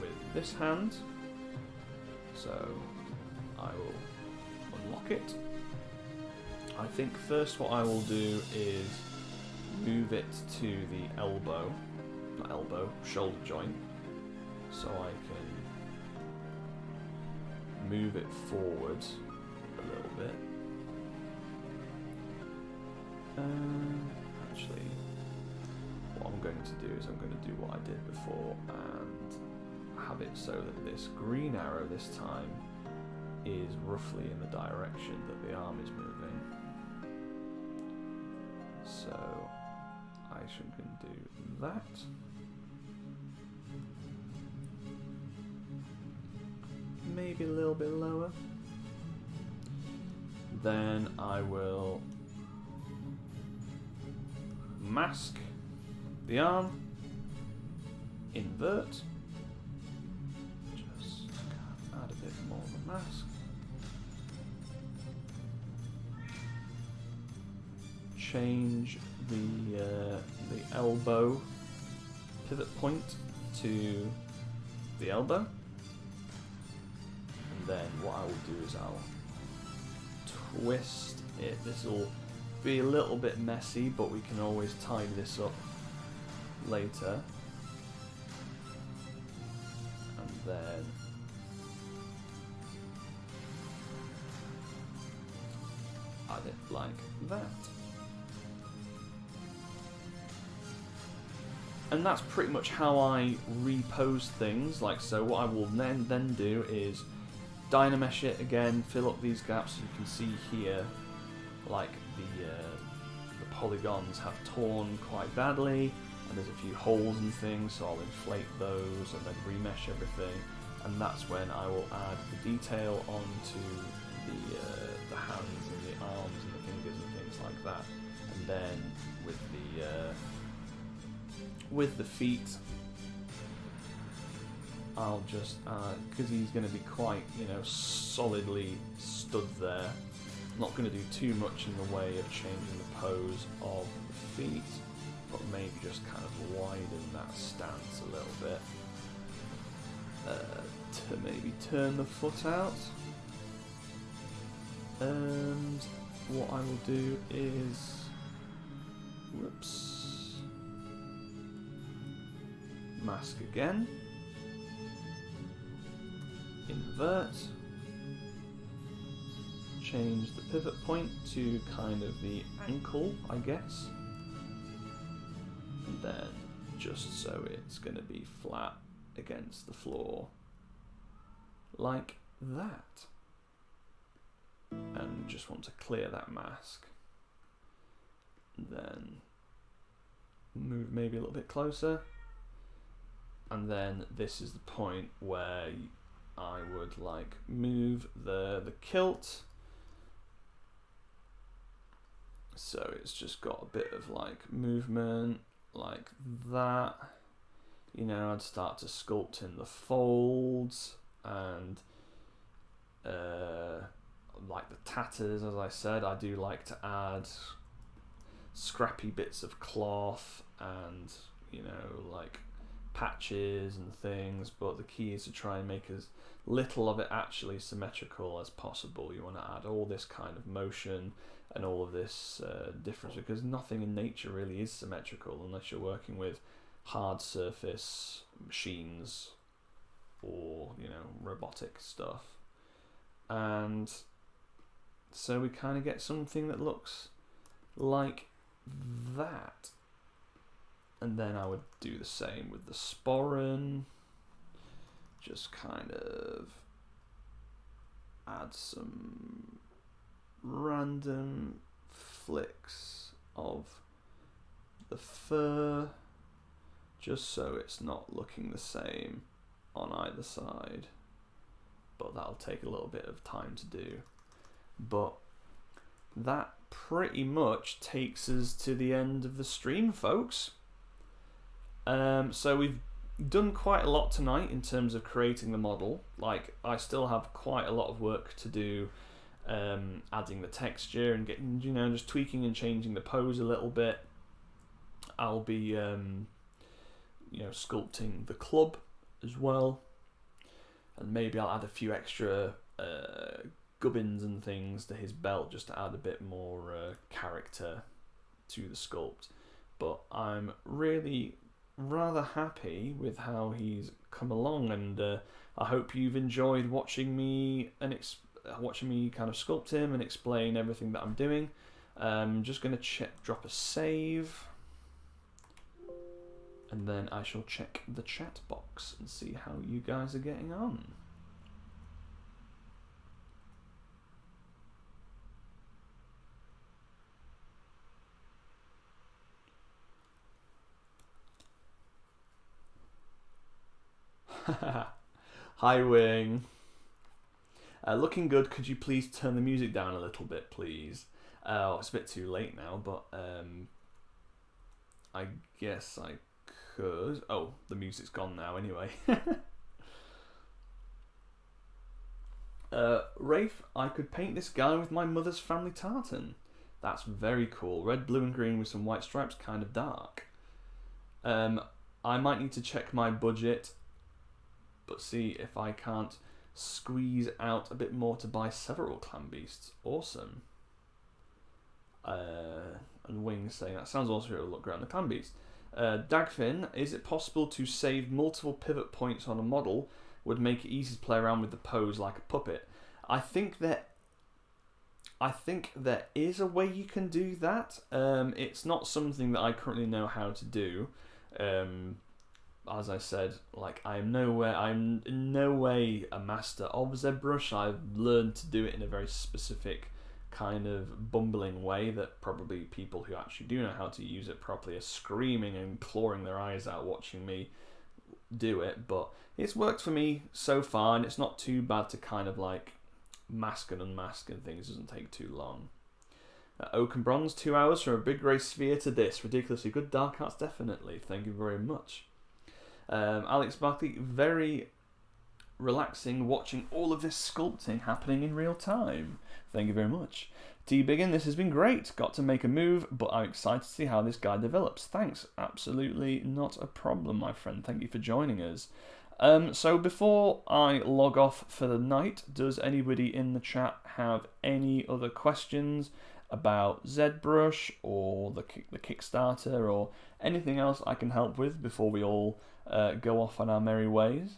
with this hand, so I will unlock it. I think first what I will do is move it to the shoulder joint, so I can move it forward a little bit. Actually, what I'm going to do is I'm going to do what I did before and have it so that this green arrow this time is roughly in the direction that the arm is moving. So I should do that. Maybe a little bit lower. Then I will mask the arm, invert, just add a bit more of the mask, change the elbow pivot point to the elbow. And then what I will do is I'll twist it. This will be a little bit messy, but we can always tidy this up later. And then add it like that. And that's pretty much how I repose things. Like so, what I will then do is Dynamesh it again, fill up these gaps. You can see here, like the polygons have torn quite badly, and there's a few holes and things. So I'll inflate those and then remesh everything, and that's when I will add the detail onto the hands and the arms and the fingers and things like that. And then with the feet, I'll just because he's going to be quite, you know, solidly stood there. I'm not going to do too much in the way of changing the pose of the feet, but maybe just kind of widen that stance a little bit to maybe turn the foot out. And what I will do is, whoops, mask again, invert, change the pivot point to kind of the ankle, I guess, and then just so it's going to be flat against the floor like that. And just want to clear that mask. Then move maybe a little bit closer. And then this is the point where I would like move the kilt. So it's just got a bit of like movement like that. You know, I'd start to sculpt in the folds and like the tatters, as I said, I do like to add scrappy bits of cloth and, you know, like patches and things, but the key is to try and make as little of it actually symmetrical as possible. You want to add all this kind of motion and all of this difference, because nothing in nature really is symmetrical unless you're working with hard surface machines or, you know, robotic stuff. And so we kind of get something that looks like that. And then I would do the same with the sporran. Just kind of add some random flicks of the fur, just so it's not looking the same on either side. But that'll take a little bit of time to do. But that pretty much takes us to the end of the stream, folks. So we've done quite a lot tonight in terms of creating the model. Like, I still have quite a lot of work to do, adding the texture and getting, you know, just tweaking and changing the pose a little bit. I'll be, you know, sculpting the club as well. And maybe I'll add a few extra gubbins and things to his belt just to add a bit more character to the sculpt. But I'm really rather happy with how he's come along, and I hope you've enjoyed watching me and watching me kind of sculpt him and explain everything that I'm doing. I'm just going to drop a save, and then I shall check the chat box and see how you guys are getting on. Hi Wing. Looking good. Could you please turn the music down a little bit, please? It's a bit too late now, but I guess I could. Oh, the music's gone now anyway. Rafe, I could paint this guy with my mother's family tartan. That's very cool. Red, blue and green with some white stripes, kind of dark. I might need to check my budget, but see if I can't squeeze out a bit more to buy several clan beasts. Awesome. And Wing saying that sounds also a look great on the clan beast. Dagfin, is it possible to save multiple pivot points on a model? Would make it easy to play around with the pose like a puppet. I think there is a way you can do that. It's not something that I currently know how to do. As I said, like I'm in no way a master of Zbrush. I've learned to do it in a very specific kind of bumbling way that probably people who actually do know how to use it properly are screaming and clawing their eyes out watching me do it. But it's worked for me so far, and it's not too bad to kind of like mask and unmask and things. It doesn't take too long. Oak and Bronze, 2 hours from a big grey sphere to this. Ridiculously good dark arts, definitely. Thank you very much. Alex Barkley, very relaxing watching all of this sculpting happening in real time. Thank you very much. T Biggin, this has been great. Got to make a move, but I'm excited to see how this guy develops. Thanks. Absolutely not a problem, my friend. Thank you for joining us. So before I log off for the night, does anybody in the chat have any other questions about Zbrush or the Kickstarter or anything else I can help with before we all go off on our merry ways?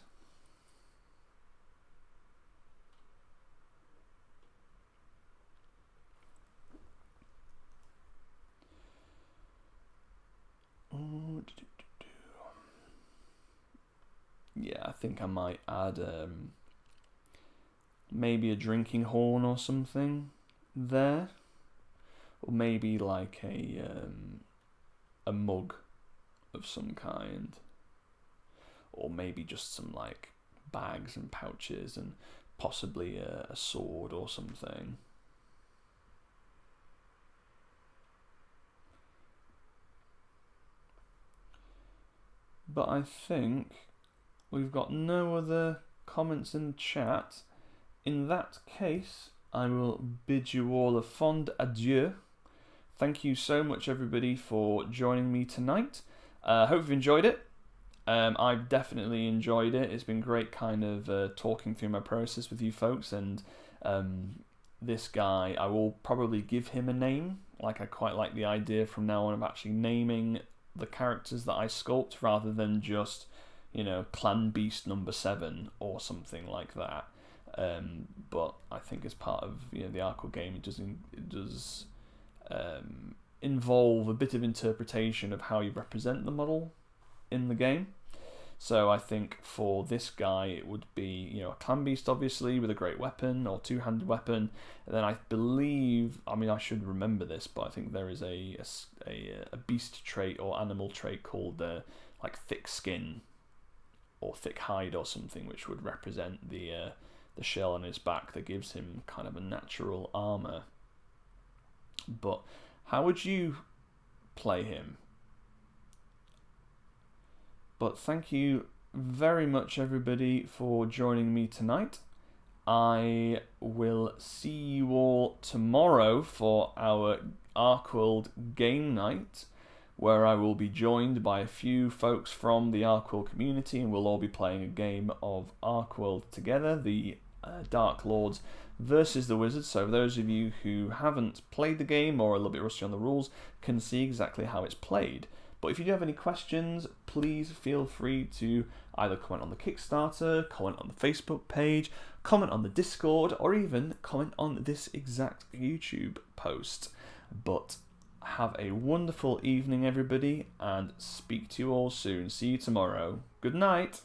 Yeah, I think I might add maybe a drinking horn or something there, or maybe like a mug of some kind, or maybe just some like bags and pouches and possibly a sword or something. But I think we've got no other comments in the chat. In that case, I will bid you all a fond adieu. Thank you so much, everybody, for joining me tonight. Hope you've enjoyed it. I've definitely enjoyed it. It's been great kind of talking through my process with you folks. And this guy, I will probably give him a name. Like, I quite like the idea from now on of actually naming the characters that I sculpt rather than just, you know, Clan Beast number 7 or something like that. But I think as part of, you know, the ArcWorlde game, it does involve a bit of interpretation of how you represent the model in the game. So I think for this guy it would be, you know, a Clan Beast obviously with a great weapon or two-handed weapon. And then I believe, I mean I should remember this, but I think there is a beast trait or animal trait called like thick skin or thick hide or something, which would represent the shell on his back that gives him kind of a natural armor. But how would you play him? But thank you very much, everybody, for joining me tonight. I will see you all tomorrow for our ArcWorlde game night, where I will be joined by a few folks from the ArcWorlde community, and we'll all be playing a game of ArcWorlde together, the Dark Lords versus the Wizards. So those of you who haven't played the game or are a little bit rusty on the rules can see exactly how it's played. But if you do have any questions, please feel free to either comment on the Kickstarter, comment on the Facebook page, comment on the Discord, or even comment on this exact YouTube post. But have a wonderful evening, everybody, and speak to you all soon. See you tomorrow. Good night.